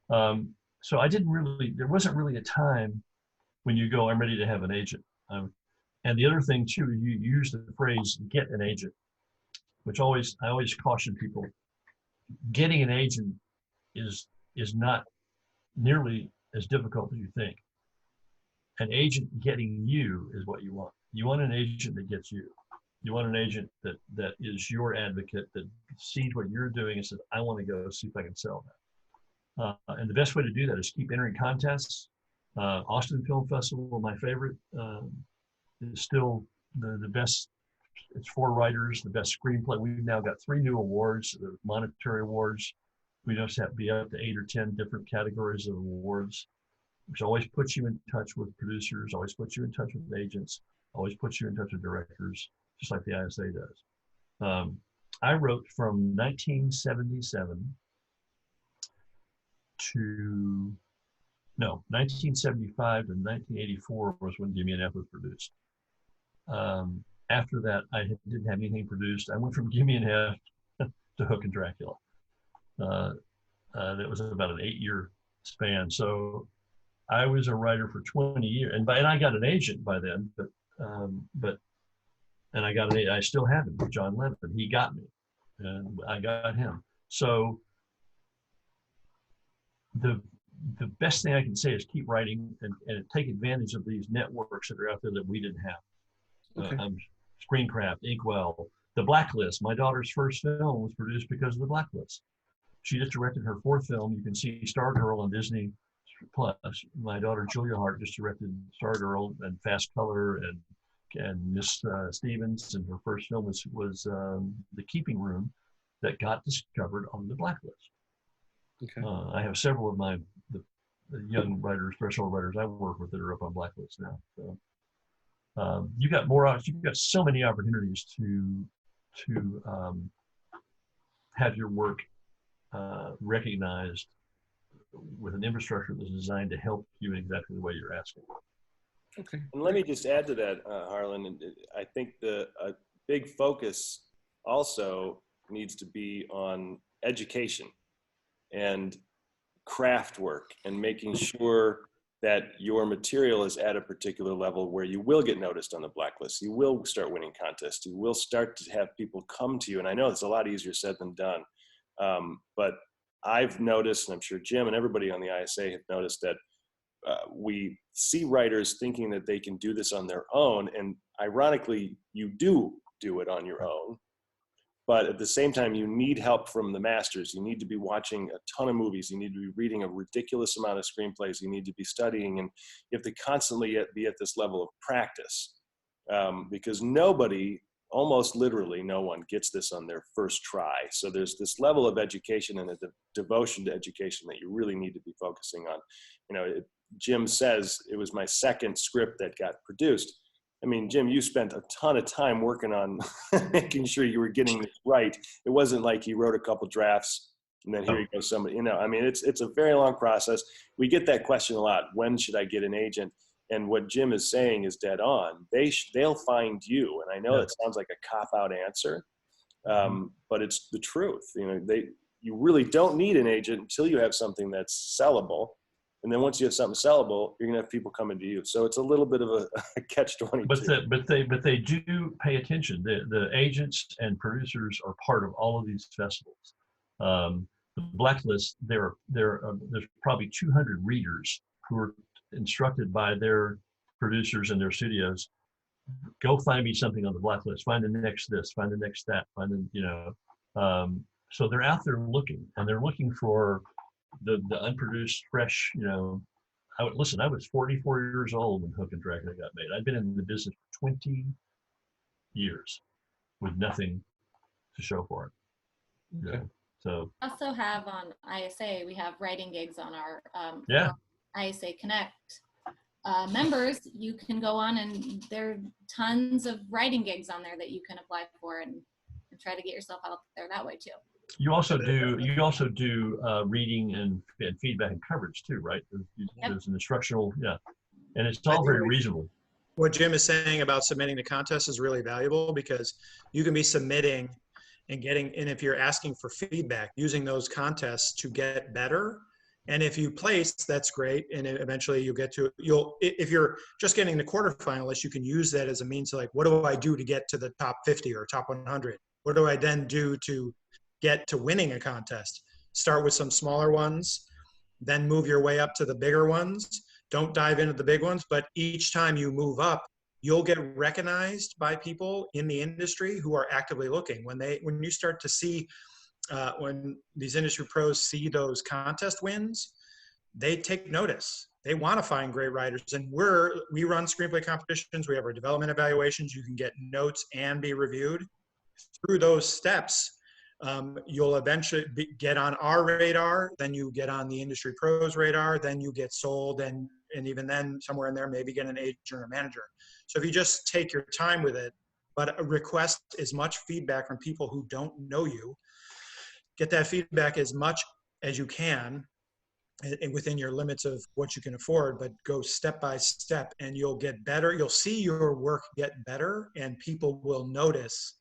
know. So there wasn't really a time when you go, I'm ready to have an agent. And the other thing too, you use the phrase "get an agent," which I always caution people. Getting an agent is not nearly as difficult as you think. An agent getting you is what you want. You want an agent that gets you. You want an agent that is your advocate, that sees what you're doing and says, I want to go see if I can sell that. And the best way to do that is keep entering contests. Austin Film Festival, my favorite, is still the best. It's for writers, the best screenplay. We've now got 3 new awards, monetary awards. We just have to be up to 8 or 10 different categories of awards, which always puts you in touch with producers, always puts you in touch with agents, always puts you in touch with directors, just like the ISA does. I wrote from 1977 to 1975 to 1984 was when Gimme an F was produced. After that, I didn't have anything produced. I went from Gimme an F to Hook and Dracula. That was about an 8-year span. So I was a writer for 20 years, and I got an agent by then. I still have him, John Levin. He got me, and I got him. So the best thing I can say is keep writing and take advantage of these networks that are out there that we didn't have. Okay. Screencraft, Inkwell, The Blacklist. My daughter's first film was produced because of The Blacklist. She just directed her 4th film. You can see Stargirl on Disney Plus. My daughter Julia Hart just directed Stargirl and Fast Color and Miss Stevens, and her first film was The Keeping Room, that got discovered on The Blacklist. Okay. I have several of the young writers, threshold writers I work with that are up on Blacklist now. So you've got so many opportunities to have your work recognized with an infrastructure that's designed to help you in exactly the way you're asking. Okay. And let me just add to that, Harlan. I think a big focus also needs to be on education and craft work and making sure that your material is at a particular level where you will get noticed on the Blacklist. You will start winning contests. You will start to have people come to you. And I know it's a lot easier said than done. But I've noticed, and I'm sure Jim and everybody on the ISA have noticed, that we see writers thinking that they can do this on their own. And ironically, you do it on your own. But at the same time, you need help from the masters. You need to be watching a ton of movies. You need to be reading a ridiculous amount of screenplays. You need to be studying, and you have to constantly be at this level of practice, because almost literally no one gets this on their first try. So there's this level of education and a devotion to education that you really need to be focusing on. Jim says it was my 2nd script that got produced. I mean, Jim, you spent a ton of time working on making sure you were getting this right. It wasn't like you wrote a couple drafts and then here you go somebody, I mean, it's a very long process. We get that question a lot. When should I get an agent? And what Jim is saying is dead on. They'll find you. And I know that sounds like a cop-out answer, but it's the truth. You really don't need an agent until you have something that's sellable. And then once you have something sellable, you're gonna have people coming to you. So it's a little bit of a catch-22. But they do pay attention. The agents and producers are part of all of these festivals. The Blacklist, there's probably 200 readers who are instructed by their producers and their studios. Go find me something on the Blacklist. Find the next this. Find the next that. Find the So they're out there looking, and they're looking for the unproduced, fresh, I was 44 years old when Hook and Dracula got made. I'd been in the business for 20 years with nothing to show for it. Okay. So also have on ISA, we have writing gigs on our ISA Connect members. You can go on, and there are tons of writing gigs on there that you can apply for and try to get yourself out there that way too. You also do reading and feedback and coverage too, right? There's an instructional, and it's all very reasonable. What Jim is saying about submitting to contests is really valuable, because you can be submitting and if you're asking for feedback, using those contests to get better. And if you place, that's great. And eventually if you're just getting the quarterfinalists, you can use that as a means to, like, what do I do to get to the top 50 or top 100? What do I then do to get to winning a contest? Start with some smaller ones, then move your way up to the bigger ones. Don't dive into the big ones, but each time you move up, you'll get recognized by people in the industry who are actively looking. When you start to see when these industry pros see those contest wins, they take notice. They want to find great writers, and we run screenplay competitions. We have our development evaluations. You can get notes and be reviewed. Through those steps, you'll eventually get on our radar, then you get on the industry pros radar, then you get sold, and even then somewhere in there maybe get an agent or a manager. So if you just take your time with it, but request as much feedback from people who don't know you, get that feedback as much as you can and within your limits of what you can afford, but go step by step and you'll get better. You'll see your work get better, and people will notice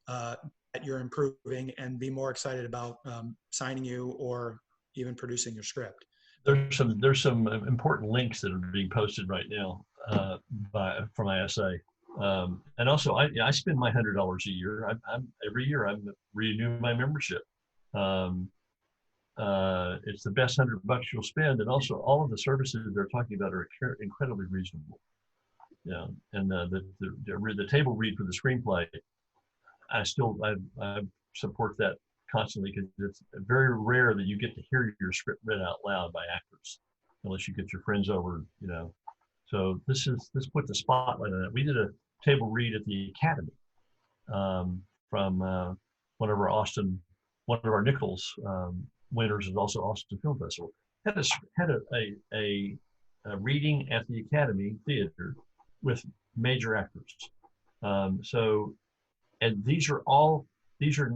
that you're improving and be more excited about signing you or even producing your script. There's some important links that are being posted right now from ISA, and also I spend my $100 a year. Every year I'm renewing my membership. It's the best $100 you'll spend, and also all of the services they're talking about are incredibly reasonable. Yeah, and the table read for the screenplay, I support that constantly, because it's very rare that you get to hear your script read out loud by actors, unless you get your friends over, So this puts a spotlight on it. We did a table read at the Academy from one of our Nichols winners, and also Austin Film Festival. Had a reading at the Academy Theater with major actors. And these are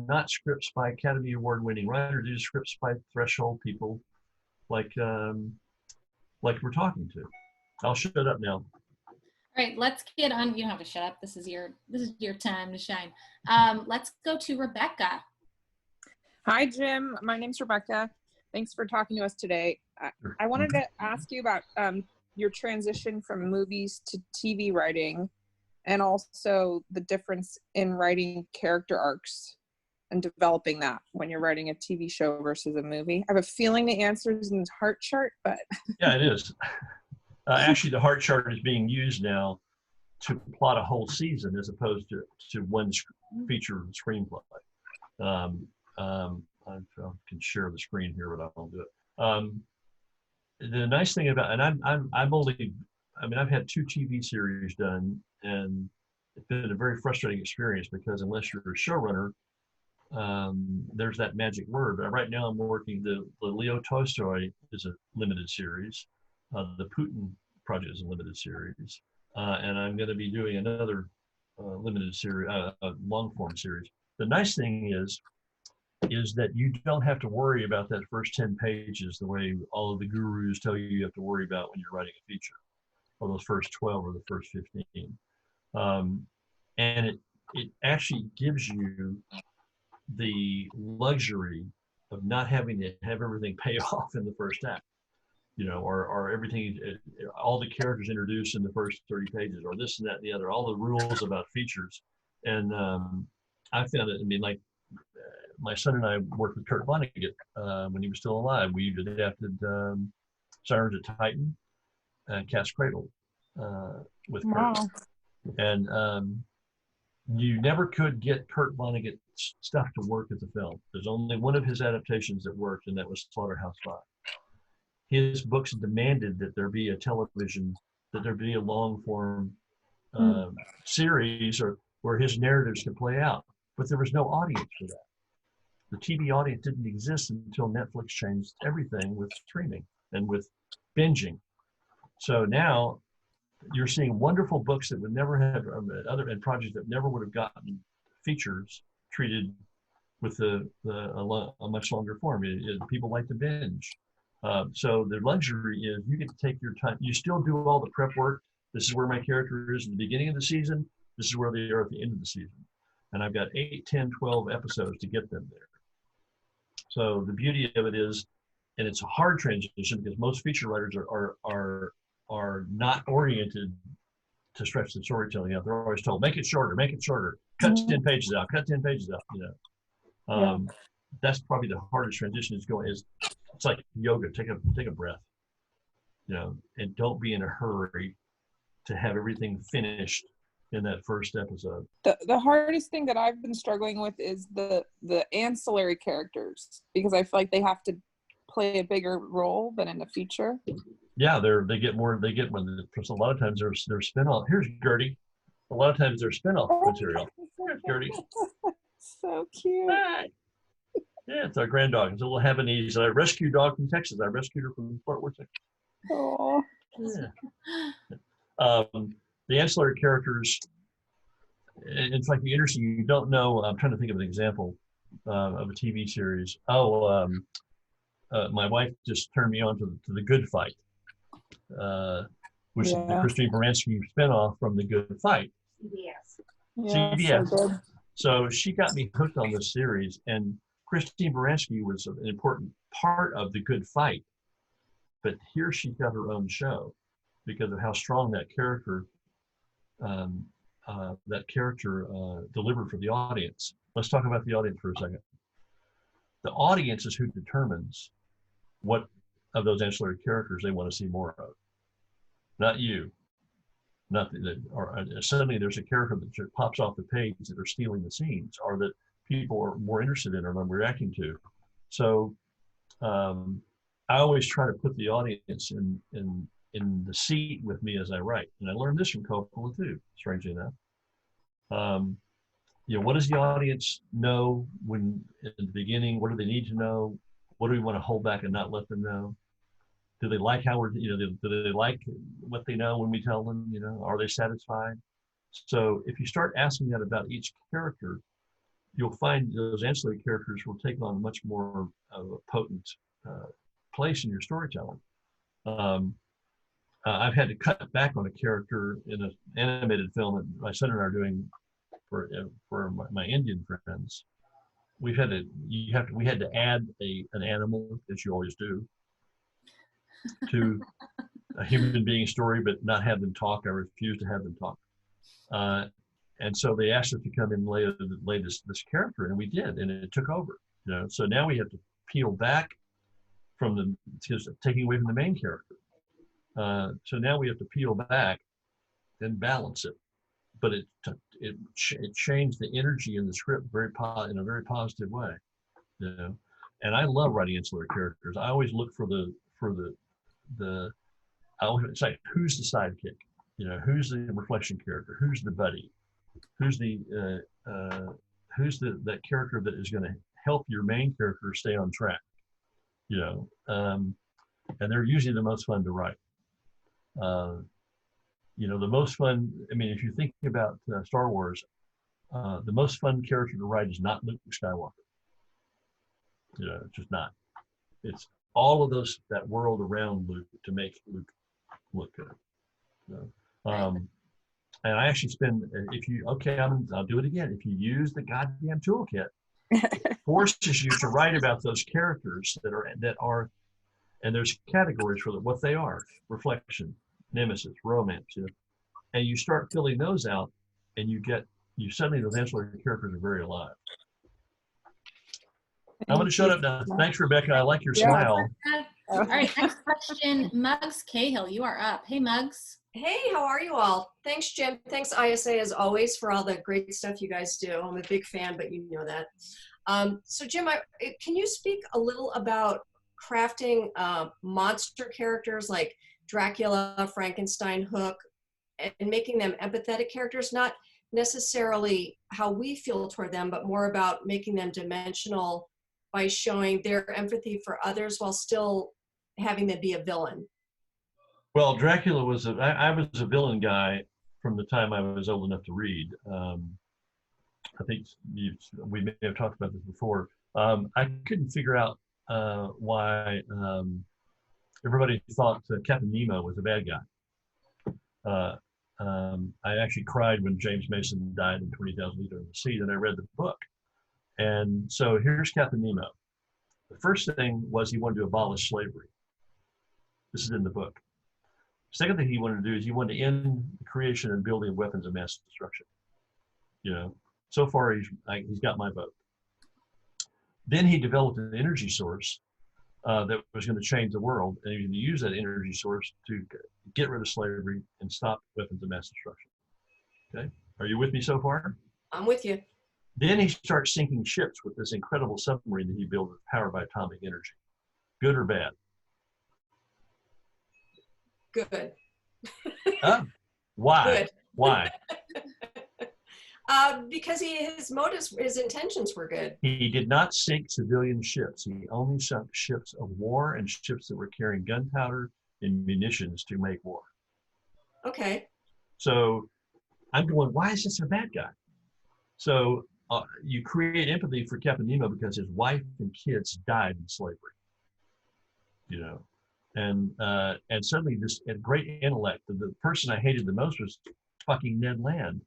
not scripts by Academy Award winning writers. These are scripts by threshold people like we're talking to. I'll shut up now. All right, let's get on. You don't have to shut up. This is your time to shine. Let's go to Rebecca. Hi, Jim. My name's Rebecca. Thanks for talking to us today. I wanted to ask you about your transition from movies to TV writing, and also the difference in writing character arcs and developing that when you're writing a TV show versus a movie. I have a feeling the answer is in the Hart chart, but... Yeah, it is. Actually, the Hart chart is being used now to plot a whole season as opposed to one feature screenplay. I can share the screen here, but I won't do it. The nice thing about, and I've had 2 TV series done, and it's been a very frustrating experience, because unless you're a showrunner, there's that magic word. But right now I'm working, the Leo Tolstoy is a limited series. The Putin project is a limited series. And I'm going to be doing another limited series, long form series. The nice thing is that you don't have to worry about that first 10 pages the way all of the gurus tell you have to worry about when you're writing a feature, or those first 12 or the first 15. And it actually gives you the luxury of not having to have everything pay off in the first act, or everything, all the characters introduced in the first 30 pages, or this and that and the other, all the rules about features. And I found it, my son and I worked with Kurt Vonnegut when he was still alive. We adapted Sirens of Titan and Cat's Cradle with Kurt. Wow. And you never could get Kurt Vonnegut's stuff to work as a film. There's only one of his adaptations that worked, and that was Slaughterhouse 5. His books demanded that there be a long form series, or where his narratives could play out. But there was no audience for that. The TV audience didn't exist until Netflix changed everything with streaming and with binging. So now you're seeing wonderful books that would never have, and projects that never would have gotten features treated with a much longer form. People like to binge. So the luxury is you get to take your time. You still do all the prep work. This is where my character is in the beginning of the season. This is where they are at the end of the season. And I've got 8, 10, 12 episodes to get them there. So the beauty of it is, and it's a hard transition because most feature writers are not oriented to stretch the storytelling out. They're always told, make it shorter, cut 10 pages out, cut 10 pages out, That's probably the hardest transition it's like yoga, take a breath, and don't be in a hurry to have everything finished in that first episode. The hardest thing that I've been struggling with is the ancillary characters, because I feel like they have to play a bigger role than in the feature. Yeah, they get more. Because a lot of times they're spin-off. Here's Gertie. A lot of times they're spin-off material. Here's Gertie. So cute. Hi. Yeah, it's our grand dog. It's a little Havanese. I rescued dog from Texas. I rescued her from Fort Worth, Texas. Oh. Yeah. The ancillary characters. It's like the interesting. You don't know. I'm trying to think of an example of a TV series. My wife just turned me on to The Good Fight, which is the Christine Baranski spinoff from The Good Fight. CBS. Yeah, CBS. So she got me hooked on this series, and Christine Baranski was an important part of The Good Fight. But here she's got her own show because of how strong that character delivered for the audience. Let's talk about the audience for a second. The audience is who determines what of those ancillary characters they want to see more of, not you. Not suddenly there's a character that pops off the page that are stealing the scenes, or that people are more interested in or I'm reacting to. So I always try to put the audience in the seat with me as I write, and I learned this from Coppola too, strangely enough. What does the audience know when in the beginning? What do they need to know? What do we want to hold back and not let them know? Do they like how we're, do they like what they know when we tell them, are they satisfied? So if you start asking that about each character, you'll find those ancillary characters will take on much more of a potent place in your storytelling. I've had to cut back on a character in an animated film that my son and I are doing for my Indian friends. We had to add an animal, as you always do, to a human being story, but not have them talk. I refused to have them talk. And so they asked us to come in and lay this character, and we did, and it took over. So now we have to peel back from taking away from the main character. So now we have to peel back and balance it. But it changed the energy in the script in a very positive way. And I love writing ancillary characters. I always look for it's like, who's the sidekick? Who's the reflection character? Who's the buddy? Who's that character that is going to help your main character stay on track? And they're usually the most fun to write. The most fun, if you think about Star Wars, the most fun character to write is not Luke Skywalker. It's just not. It's all of that world around Luke to make Luke look good. And I actually I'll do it again. If you use the goddamn toolkit, it forces you to write about those characters that are, and there's categories for what they are: reflection, nemesis, romance, and you start filling those out, and suddenly those ancillary characters are very alive. I'm going to shut up now. Thanks, Rebecca. I like your smile. All right, next question. Muggs Cahill, you are up. Hey, Muggs. Hey, how are you all? Thanks, Jim. Thanks, ISA, as always, for all the great stuff you guys do. I'm a big fan, but you know that. So, Jim, can you speak a little about crafting monster characters like Dracula, Frankenstein, Hook, and making them empathetic characters, not necessarily how we feel toward them, but more about making them dimensional by showing their empathy for others while still having them be a villain? Well, Dracula I was a villain guy from the time I was old enough to read. I think we may have talked about this before. I couldn't figure out why everybody thought Captain Nemo was a bad guy. I actually cried when James Mason died in 20,000 Leagues Under the Sea, and I read the book. And so here's Captain Nemo. The first thing was he wanted to abolish slavery. This is in the book. Second thing he wanted to do is he wanted to end the creation and building of weapons of mass destruction. So far he's got my vote. Then he developed an energy source that was going to change the world, and he was going to use that energy source to get rid of slavery and stop weapons of mass destruction. Okay. Are you with me so far? I'm with you. Then he starts sinking ships with this incredible submarine that he built powered by atomic energy. Good or bad? Good. Why? Good. Why? Because his motives, his intentions were good. He did not sink civilian ships. He only sunk ships of war and ships that were carrying gunpowder and munitions to make war. Okay. So I'm going, why is this a bad guy? So you create empathy for Captain Nemo because his wife and kids died in slavery, you know, and suddenly this great intellect. The person I hated the most was fucking Ned Land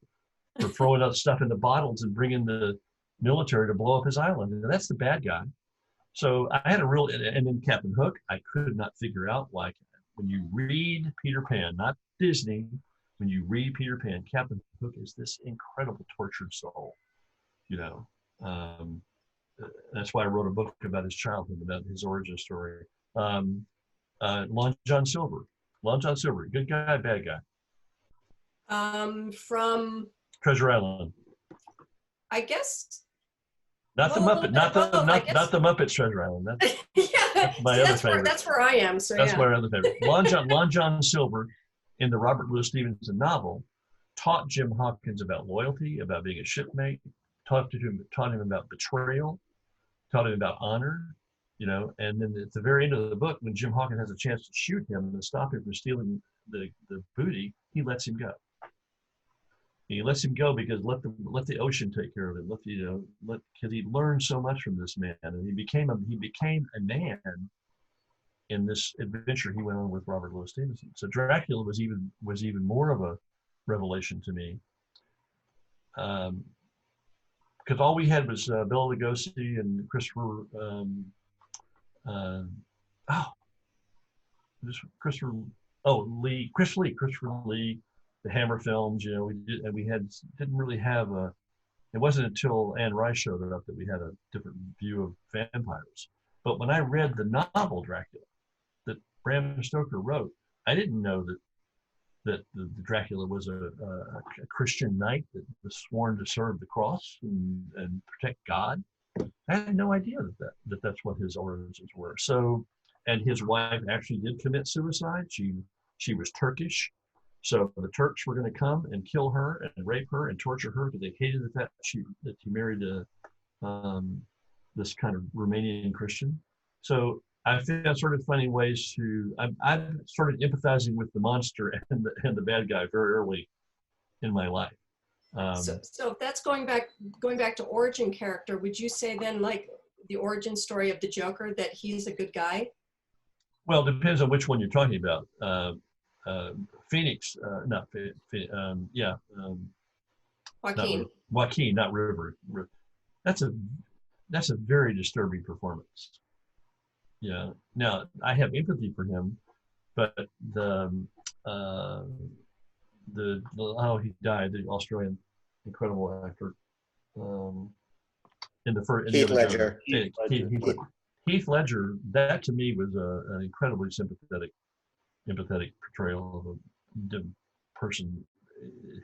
for throwing out stuff into bottles and bringing the military to blow up his island. And that's the bad guy. So I had a real, and then Captain Hook, I could not figure out why. When you read Peter Pan, not Disney, when you read Peter Pan, Captain Hook is this incredible tortured soul, you know. That's why I wrote a book about his childhood, about his origin story. Long John Silver, good guy, bad guy? From Treasure Island. I guess. Not the Muppet, not the Muppets Treasure Island. That's my other favorite. That's where I am. So that's yeah. my other favorite. Long John Silver, in the Robert Louis Stevenson novel, taught Jim Hawkins about loyalty, about being a shipmate, taught him about betrayal, taught him about honor, you know. And then at the very end of the book, when Jim Hawkins has a chance to shoot him and stop him from stealing the booty, he lets him go. He lets him go because let the ocean take care of him. Because he learned so much from this man, and he became a man in this adventure he went on with Robert Louis Stevenson. So Dracula was even more of a revelation to me, because all we had was Bela Lugosi and Christopher Lee, the Hammer films. You know, didn't really have a. It wasn't until Anne Rice showed up that we had a different view of vampires. But when I read the novel Dracula that Bram Stoker wrote, I didn't know that the Dracula was a Christian knight that was sworn to serve the cross and protect God. I had no idea that's what his origins were. So, and his wife actually did commit suicide. She was Turkish. So the Turks were going to come and kill her and rape her and torture her because they hated that she married this kind of Romanian Christian. So I found sort of finding ways to. I started empathizing with the monster and the bad guy very early in my life. So if that's going back to origin character, would you say then, like the origin story of the Joker, that he's a good guy? Well, it depends on which one you're talking about. Phoenix, Joaquin. Joaquin, not River. That's a very disturbing performance. Yeah. Now I have empathy for him, but how he died, the Australian incredible actor, in the first Heath Ledger. Heath Ledger, that to me was an incredibly empathetic portrayal of a person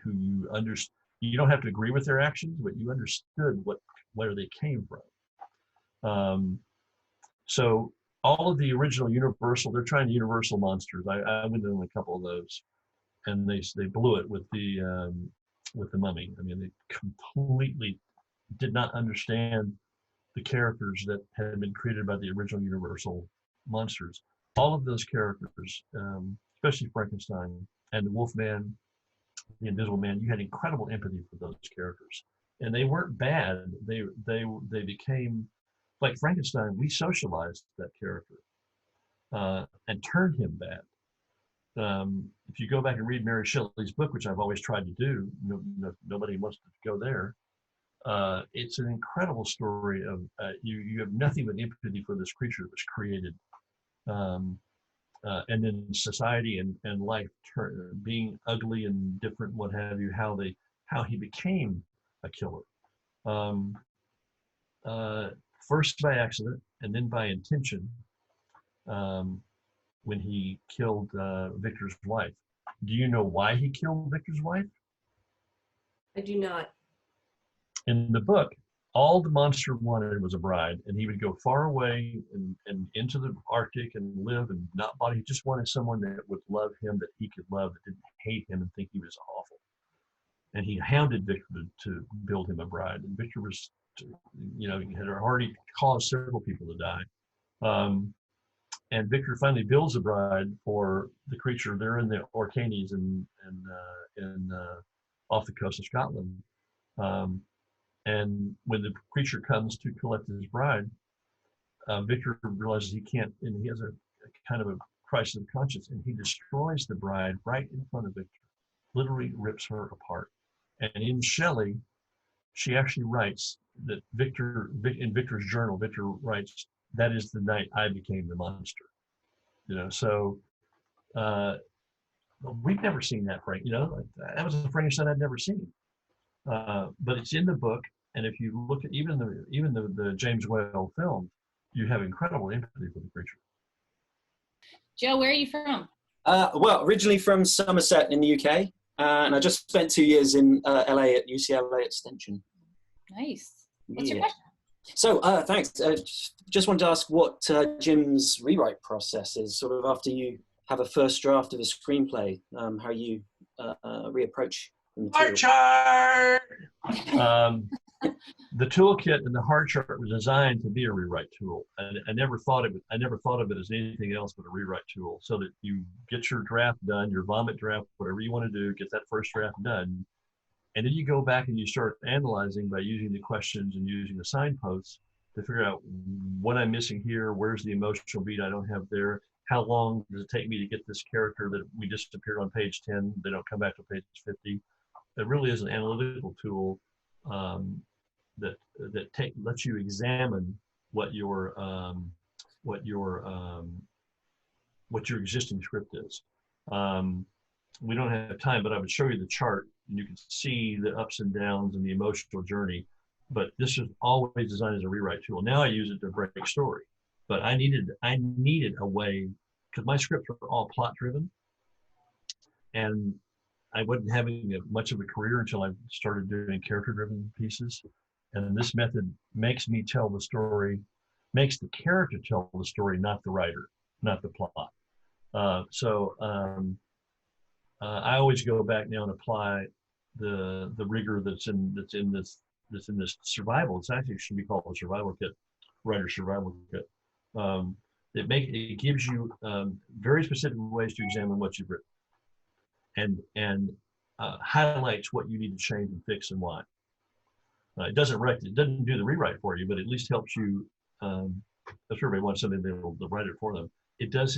who you understand. You don't have to agree with their actions, but you understood where they came from. So all of the original Universal, they're trying Universal monsters. I went in on a couple of those, and they blew it with the Mummy. I mean, they completely did not understand the characters that had been created by the original Universal monsters. All of those characters, especially Frankenstein and the Wolfman, the Invisible Man, you had incredible empathy for those characters, and they weren't bad. They became like Frankenstein. We socialized that character and turned him bad. If you go back and read Mary Shelley's book, which I've always tried to do, nobody wants to go there. It's an incredible story of you have nothing but empathy for this creature that was created, and then society and life being ugly and different, what have you, how he became a killer. First by accident and then by intention, when he killed Victor's wife. Do you know why he killed Victor's wife? do not. In the book, all the monster wanted was a bride, and he would go far away and into the Arctic and live and not bother. He just wanted someone that would love him, that he could love, that didn't hate him and think he was awful. And he hounded Victor to build him a bride. And Victor was, he had already caused several people to die. And Victor finally builds a bride for the creature. They're in the Orkneys and off the coast of Scotland. And when the creature comes to collect his bride, Victor realizes he can't, and he has a kind of a crisis of conscience, and he destroys the bride right in front of Victor, literally rips her apart. And in Shelley, she actually writes that in Victor's journal, Victor writes, "That is the night I became the monster." So we've never seen that Frank. That was a Frankenstein I'd never seen. But it's in the book, and if you look at even the James Whale film, you have incredible empathy for the creature. Joe, where are you from? Well, originally from Somerset in the UK, and I just spent 2 years in LA at UCLA Extension. Nice. What's your question? So, thanks. Just wanted to ask what Jim's rewrite process is, sort of after you have a first draft of a screenplay, how you reapproach the material. Hart chart! The toolkit and the Hart chart was designed to be a rewrite tool. And I never thought of it as anything else but a rewrite tool, so that you get your draft done, your vomit draft, whatever you want to do, get that first draft done. And then you go back and you start analyzing by using the questions and using the signposts to figure out what I'm missing here, where's the emotional beat I don't have there, how long does it take me to get this character that we disappeared on page 10, they don't come back to page 50. It really is an analytical tool that lets you examine what your existing script is. We don't have time, but I would show you the chart, and you can see the ups and downs and the emotional journey. But this is always designed as a rewrite tool. Now I use it to break story, but I needed a way, because my scripts were all plot driven, and I wasn't having much of a career until I started doing character driven pieces. And this method makes me tell the story, makes the character tell the story, not the writer, not the plot. I always go back now and apply the rigor that's in this survival. It's actually should be called a survival kit, writer's survival kit. It gives you very specific ways to examine what you've written, and highlights what you need to change and fix and why. It doesn't do the rewrite for you, but at least helps you. If everybody wants something, they'll write it for them. It does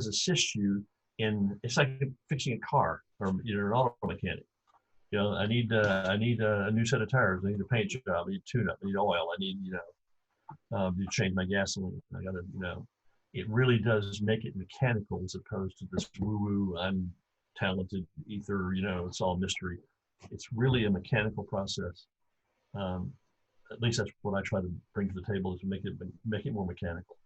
assist you in. It's like fixing a car, or you're an auto mechanic. I need a new set of tires. I need a paint job. I need tune-up. I need oil. I need to change my gasoline. I gotta It really does make it mechanical as opposed to this woo-woo. I'm talented ether. It's all mystery. It's really a mechanical process. At least that's what I try to bring to the table, is to make it more mechanical.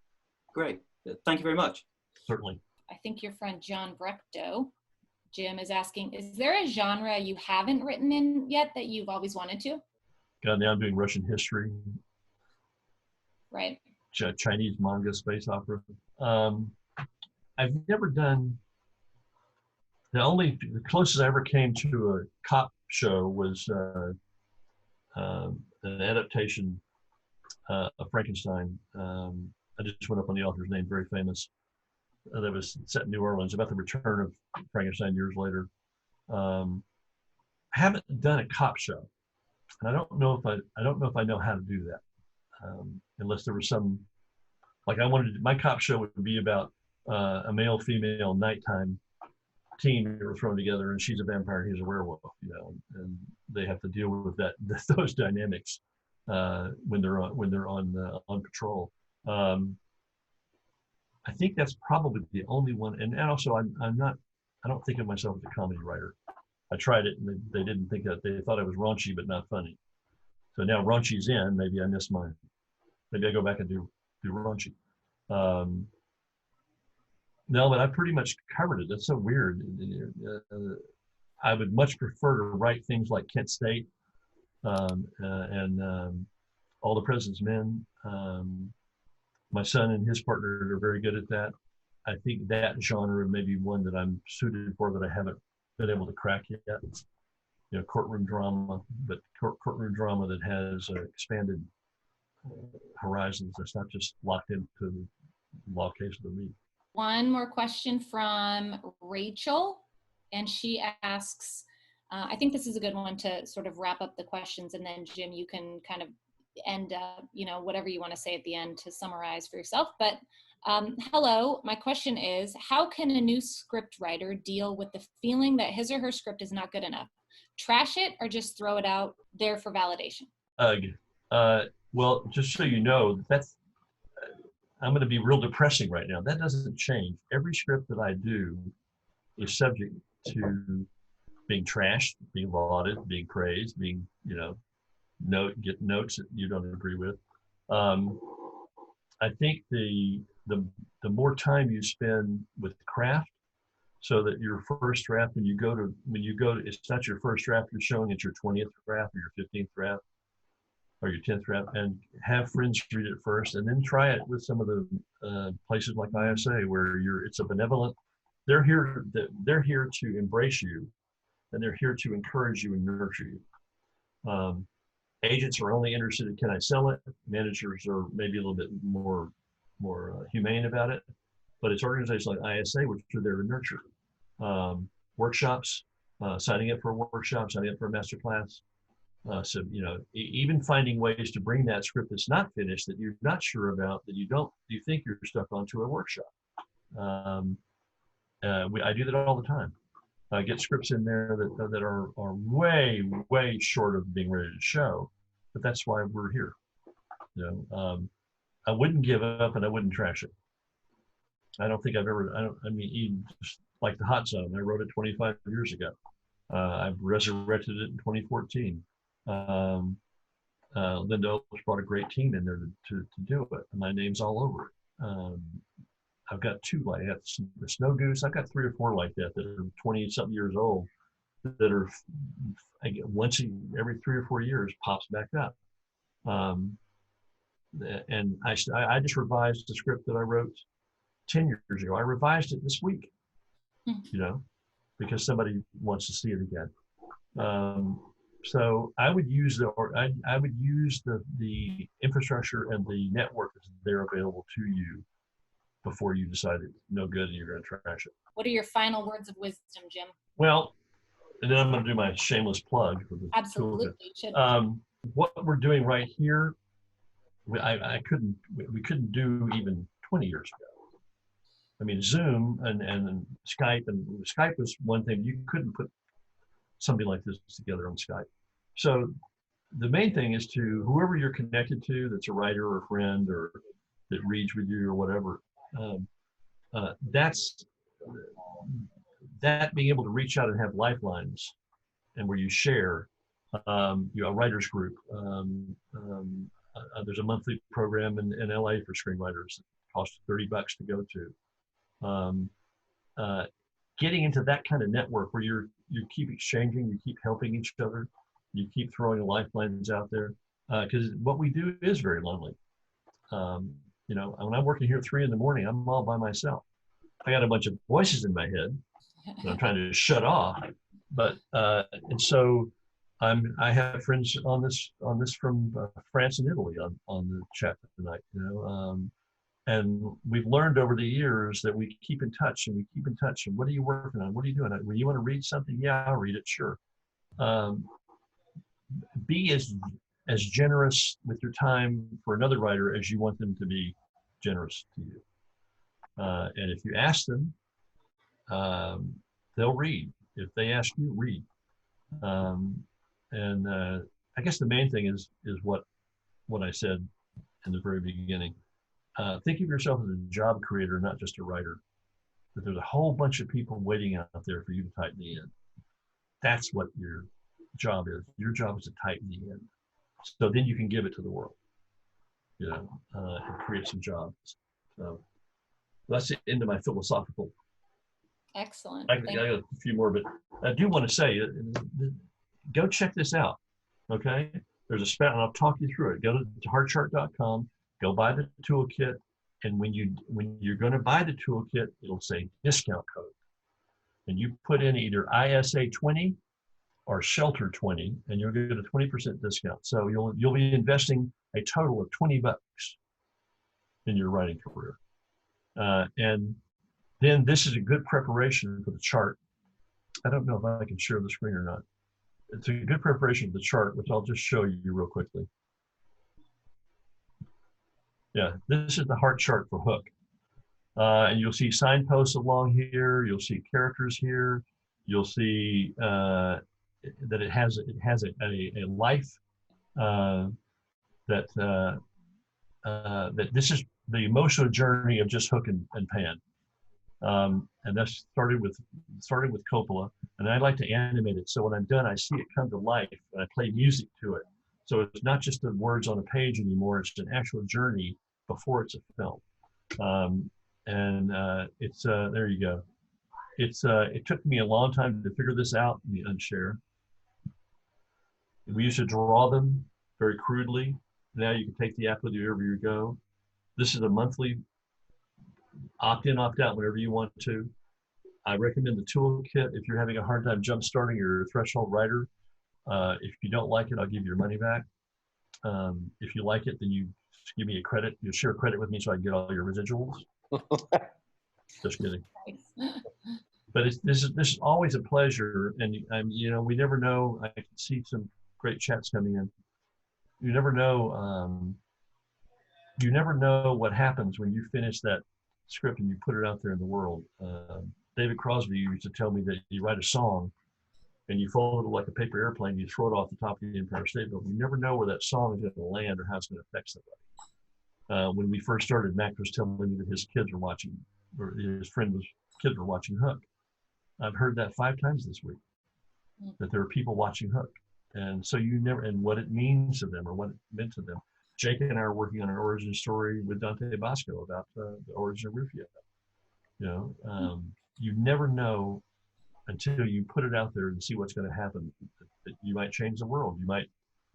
Great. Thank you very much. Certainly. I think your friend John Brecto, Jim, is asking, is there a genre you haven't written in yet that you've always wanted to? Now I'm doing Russian history. Right. Chinese manga, space opera. I've never done, the closest I ever came to a cop show was an adaptation of Frankenstein. I just went up on the author's name, very famous. That was set in New Orleans, about the return of Frankenstein years later. I haven't done a cop show, and I don't know if I know how to do that, unless there was some, like my cop show would be about a male-female nighttime team that were thrown together, and she's a vampire, he's a werewolf, and they have to deal with those dynamics when they're on patrol. I think that's probably the only one, and also I don't think of myself as a comedy writer. I tried it, and they didn't think that. They thought I was raunchy but not funny. So now raunchy's in. Maybe I missed mine. Maybe I go back and do raunchy. No, but I pretty much covered it. That's so weird. I would much prefer to write things like Kent State, All the President's Men. My son and his partner are very good at that. I think that genre may be one that I'm suited for that I haven't been able to crack yet. You know, courtroom drama, but courtroom drama that has expanded horizons. That's not just locked into the law case of the week. One more question from Rachel, and she asks, I think this is a good one to sort of wrap up the questions, and then Jim, you can kind of end whatever you want to say at the end to summarize for yourself. But hello, my question is, how can a new script writer deal with the feeling that his or her script is not good enough? Trash it or just throw it out there for validation? Well, just so you know, I'm going to be real depressing right now. That doesn't change. Every script that I do is subject to being trashed, being lauded, being praised, being, get notes that you don't agree with. I think the more time you spend with craft, so that your first draft, when you go to, it's not your first draft you're showing, it's your 20th draft or your 15th draft or your 10th draft, and have friends read it first, and then try it with some of the places like ISA where it's a benevolent. They're here to embrace you, and they're here to encourage you and nurture you. Agents are only interested in, can I sell it? Managers are maybe a little bit more humane about it, but it's organizations like ISA which are there to nurture. Workshops, signing up for a workshop, signing up for a master class. So, even finding ways to bring that script that's not finished, that you're not sure about, that you think you're stuck onto a workshop. I do that all the time. I get scripts in there that are way, way short of being ready to show, but that's why we're here. I wouldn't give up and I wouldn't trash it. I don't think I've ever, even just like The Hot Zone, I wrote it 25 years ago. I resurrected it in 2014. Linda Oaks brought a great team in there to do it, and my name's all over it. I've got two like that. The Snow Goose, I've got 3 or 4 like that are 20-something years old, that are once every 3 or 4 years pops back up. And I just revised the script that I wrote 10 years ago. I revised it this week, because somebody wants to see it again. So I would use the infrastructure and the network that's there available to you before you decide it's no good and you're going to trash it. What are your final words of wisdom, Jim? Well, and then I'm going to do my shameless plug for the Absolutely. What we're doing right here, we couldn't do even 20 years ago. I mean, Zoom and Skype was one thing. You couldn't put something like this together on Skype. So the main thing is to whoever you're connected to, that's a writer or a friend or that reads with you or whatever, that being able to reach out and have lifelines, and where you share, a writers group. There's a monthly program in LA for screenwriters. It costs $30 to go to. Getting into that kind of network where you keep exchanging, you keep helping each other, you keep throwing lifelines out there, because what we do is very lonely. When I'm working here at 3 in the morning, I'm all by myself. I got a bunch of voices in my head that I'm trying to shut off, but and so I have friends on this from France and Italy on the chat tonight, and we've learned over the years that we keep in touch and we keep in touch. And what are you working on? What are you doing? When you want to read something, yeah, I'll read it, sure. Be as generous with your time for another writer as you want them to be generous to you. And if you ask them, they'll read. If they ask you, read. I guess the main thing is what I said in the very beginning. Think of yourself as a job creator, not just a writer. That there's a whole bunch of people waiting out there for you to tighten the end. That's what your job is. Your job is to tighten the end. So then you can give it to the world, and create some jobs. So that's the end of my philosophical. Excellent. I got a few more, but I do want to say, go check this out. Okay, there's a spec, and I'll talk you through it. Go to hartchart.com, go buy the toolkit, and when you're going to buy the toolkit, it'll say discount code, and you put in either ISA 20 or Shelter 20, and you'll get a 20% discount. So you'll be investing a total of $20 in your writing career, and then this is a good preparation for the chart. I don't know if I can share the screen or not. It's a good preparation for the chart, which I'll just show you real quickly. Yeah, this is the Hart chart for Hook. And you'll see signposts along here. You'll see characters here. You'll see that it has a life that this is the emotional journey of just Hook and Pan. And that's started with Coppola, and I like to animate it. So when I'm done, I see it come to life, and I play music to it. So it's not just the words on a page anymore; it's an actual journey before it's a film. It's there you go. It took me a long time to figure this out in the Unshare. We used to draw them very crudely. Now you can take the app with you wherever you go. This is a monthly opt-in, opt-out whenever you want to. I recommend the toolkit if you're having a hard time jump-starting your threshold writer. If you don't like it, I'll give you your money back. If you like it, then you give me a credit. You share credit with me so I can get all your residuals. Just kidding. But this is always a pleasure, and we never know. I can see some great chats coming in. You never know. You never know what happens when you finish that script and you put it out there in the world. David Crosby used to tell me that you write a song and you fold it like a paper airplane, you throw it off the top of the Empire State Building. You never know where that song is going to land or how it's going to affect somebody. When we first started, Mac was telling me that his kids were watching, or his kids were watching Hook. I've heard that 5 times this week, that there are people watching Hook. And so and what it means to them or what it meant to them. Jake and I are working on an origin story with Dante Bosco about the origin of Rufio. You never know until you put it out there and see what's going to happen. That you might change the world. You might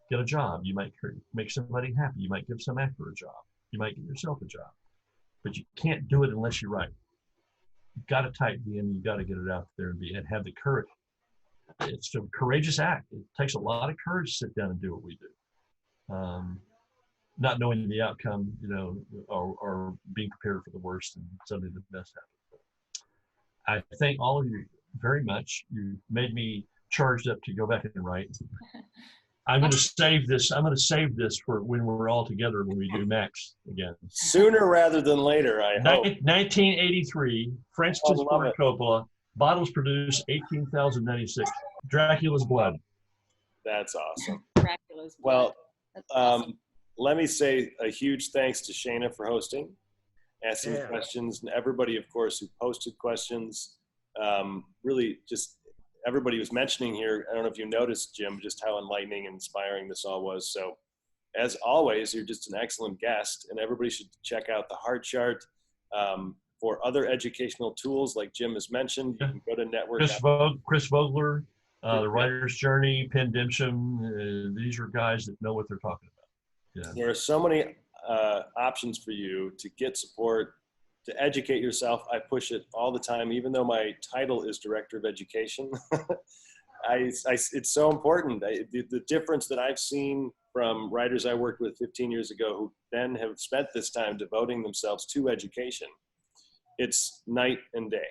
get a job. You might make somebody happy. You might give some actor a job. You might get yourself a job. But you can't do it unless you write. You've got to type the end. You've got to get it out there and have the courage. It's a courageous act. It takes a lot of courage to sit down and do what we do. Not knowing the outcome, or being prepared for the worst and suddenly the best happens. I thank all of you very much. You made me charged up to go back and write. I'm going to save this. I'm going to save this for when we're all together when we do Max again. Sooner rather than later, I hope. 1983, Francis Ford Coppola. Bottles produced 18,096. Dracula's Blood. That's awesome. Dracula's Blood. Well, awesome. Let me say a huge thanks to Shana for hosting, asking questions, and everybody, of course, who posted questions. Really, just everybody was mentioning here. I don't know if you noticed, Jim, just how enlightening and inspiring this all was. So, as always, you're just an excellent guest, and everybody should check out the Hart chart. For other educational tools, like Jim has mentioned, you can go to Network. Chris Vogler, The Writer's Journey, Penn Dimsham. These are guys that know what they're talking about. Yeah. There are so many options for you to get support, to educate yourself. I push it all the time, even though my title is Director of Education. It's so important. The difference that I've seen from writers I worked with 15 years ago who then have spent this time devoting themselves to education, it's night and day.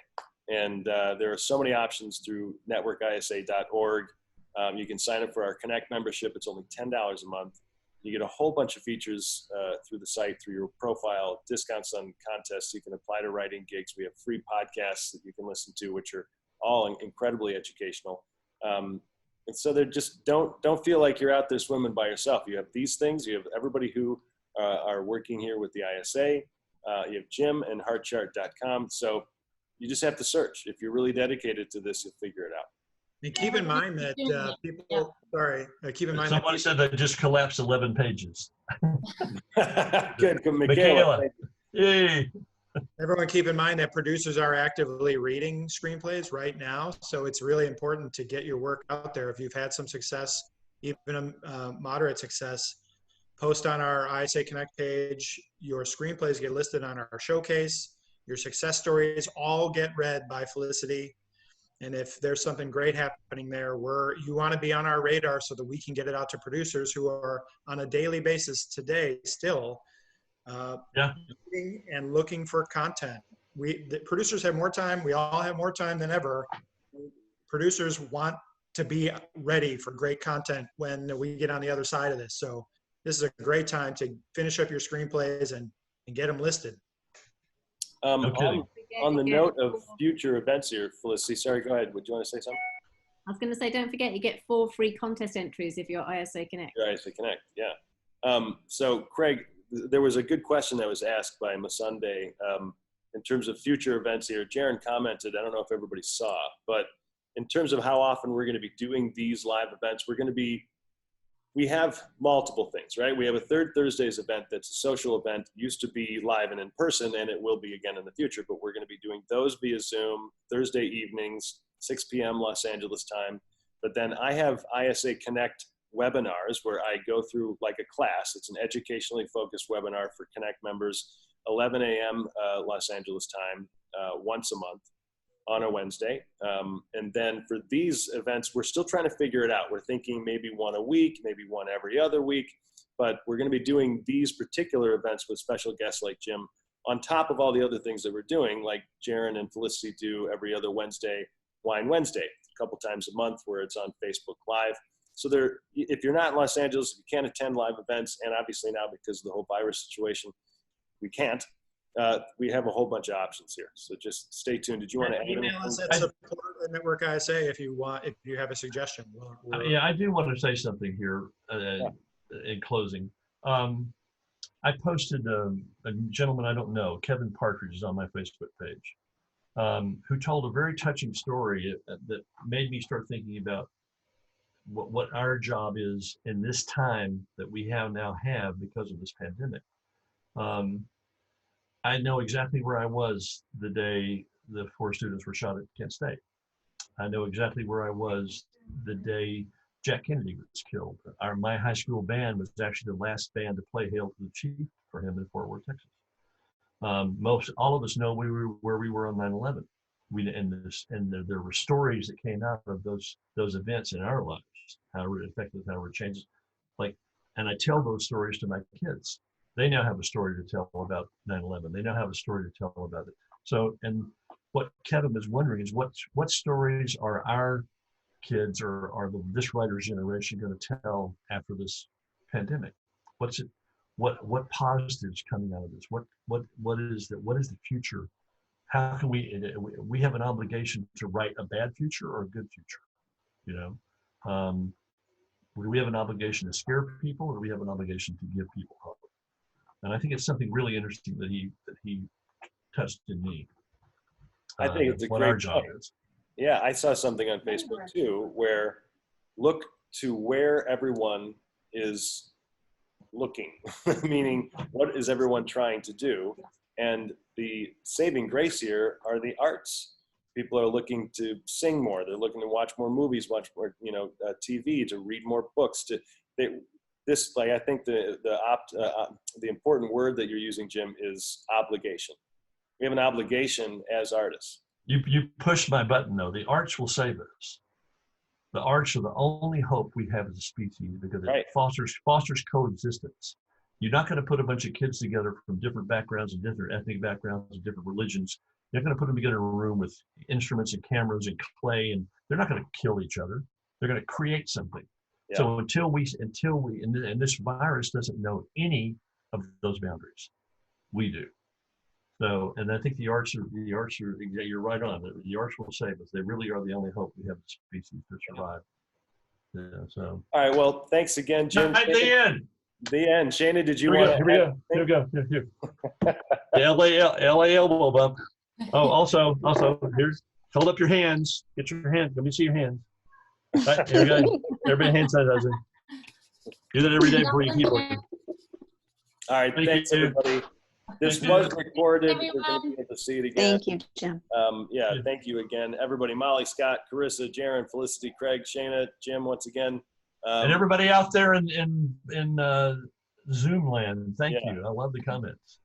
And there are so many options through networkisa.org. You can sign up for our Connect membership. It's only $10 a month. You get a whole bunch of features through the site, through your profile, discounts on contests. You can apply to writing gigs. We have free podcasts that you can listen to, which are all incredibly educational. And so they're just, don't feel like you're out there swimming by yourself. You have these things. You have everybody who are working here with the ISA. You have Jim and hartchart.com. So you just have to search. If you're really dedicated to this, you'll figure it out. And keep in mind that keep in mind. Somebody said that just collapsed 11 pages. Good, Michaela. Yay. Everyone keep in mind that producers are actively reading screenplays right now. So it's really important to get your work out there. If you've had some success even a moderate success, post on our ISA Connect page. Your screenplays get listed on our showcase. Your success stories all get read by Felicity. And if there's something great happening there, you want to be on our radar so that we can get it out to producers who are on a daily basis today still and looking for content. The producers have more time. We all have more time than ever. Producers want to be ready for great content when we get on the other side of this. So this is a great time to finish up your screenplays and get them listed. On the note of future events here, Felicity, sorry, go ahead. Would you want to say something? I was going to say, don't forget, you get 4 free contest entries if you're ISA Connect. Your ISA Connect, yeah. So Craig, there was a good question that was asked by Masunde in terms of future events here. Jaron commented, I don't know if everybody saw, but in terms of how often we're going to be doing these live events, we have multiple things, right? We have a Third Thursdays event that's a social event, used to be live and in person, and it will be again in the future, but we're going to be doing those via Zoom Thursday evenings, 6 p.m. Los Angeles time. But then I have ISA Connect webinars where I go through like a class. It's an educationally focused webinar for Connect members, 11 a.m. Los Angeles time, once a month on a Wednesday. And then for these events, we're still trying to figure it out. We're thinking maybe one a week, maybe one every other week, but we're going to be doing these particular events with special guests like Jim on top of all the other things that we're doing, like Jaron and Felicity do every other Wednesday, Wine Wednesday, a couple times a month where it's on Facebook Live. So if you're not in Los Angeles, if you can't attend live events, and obviously now because of the whole virus situation, we can't, we have a whole bunch of options here. So just stay tuned. Did you want to add email us at support at Network ISA if you have a suggestion? Yeah, I do want to say something here in closing. I posted a gentleman I don't know, Kevin Partridge, is on my Facebook page, who told a very touching story that made me start thinking about what our job is in this time that we now have because of this pandemic. I know exactly where I was the day the 4 students were shot at Kent State. I know exactly where I was the day Jack Kennedy was killed. My high school band was actually the last band to play Hail to the Chief for him in Fort Worth, Texas. All of us know where we were on 9/11. There were stories that came out of those events in our lives, how it affected, how it changed. And I tell those stories to my kids. They now have a story to tell about 9/11. They now have a story to tell about it. So, and what Kevin is wondering is what stories are our kids or are this writer's generation going to tell after this pandemic? What positives coming out of this? What is the future? How can we have an obligation to write a bad future or a good future? You know, do we have an obligation to scare people, or do we have an obligation to give people hope? And I think it's something really interesting that he touched in me. I think it's a what great our job point. is. Yeah, I saw something on Facebook too, where look to where everyone is looking, meaning what is everyone trying to do? And the saving grace here are the arts. People are looking to sing more. They're looking to watch more movies, watch more, TV, to read more books. I think the important word that you're using, Jim, is obligation. We have an obligation as artists. You pushed my button though. The arts will save us. The arts are the only hope we have as a species because it fosters coexistence. You're not going to put a bunch of kids together from different backgrounds and different ethnic backgrounds and different religions. You're going to put them together in a room with instruments and cameras and clay, and they're not going to kill each other. They're going to create something. Yeah. So until we, and this virus doesn't know any of those boundaries, we do. So, and I think the arts are, you're right on. The arts will save us. They really are the only hope we have as a species to survive. Yeah, so. All right, well, thanks again, Jim. The end. The end. Shana, did you want to? Here we go. The LA elbow bump. Oh, also, here's, hold up your hands. Get your hands. Let me see your hands. Right, here we go. Everybody hand sanitizer. Do that every day before you keep working. All right, thanks everybody. This was recorded. You're going to be able to see it again. Thank you, Jim. Thank you again, everybody. Molly, Scott, Carissa, Jaron, Felicity, Craig, Shana, Jim, once again, And everybody out there in Zoom land, thank you. I love the comments.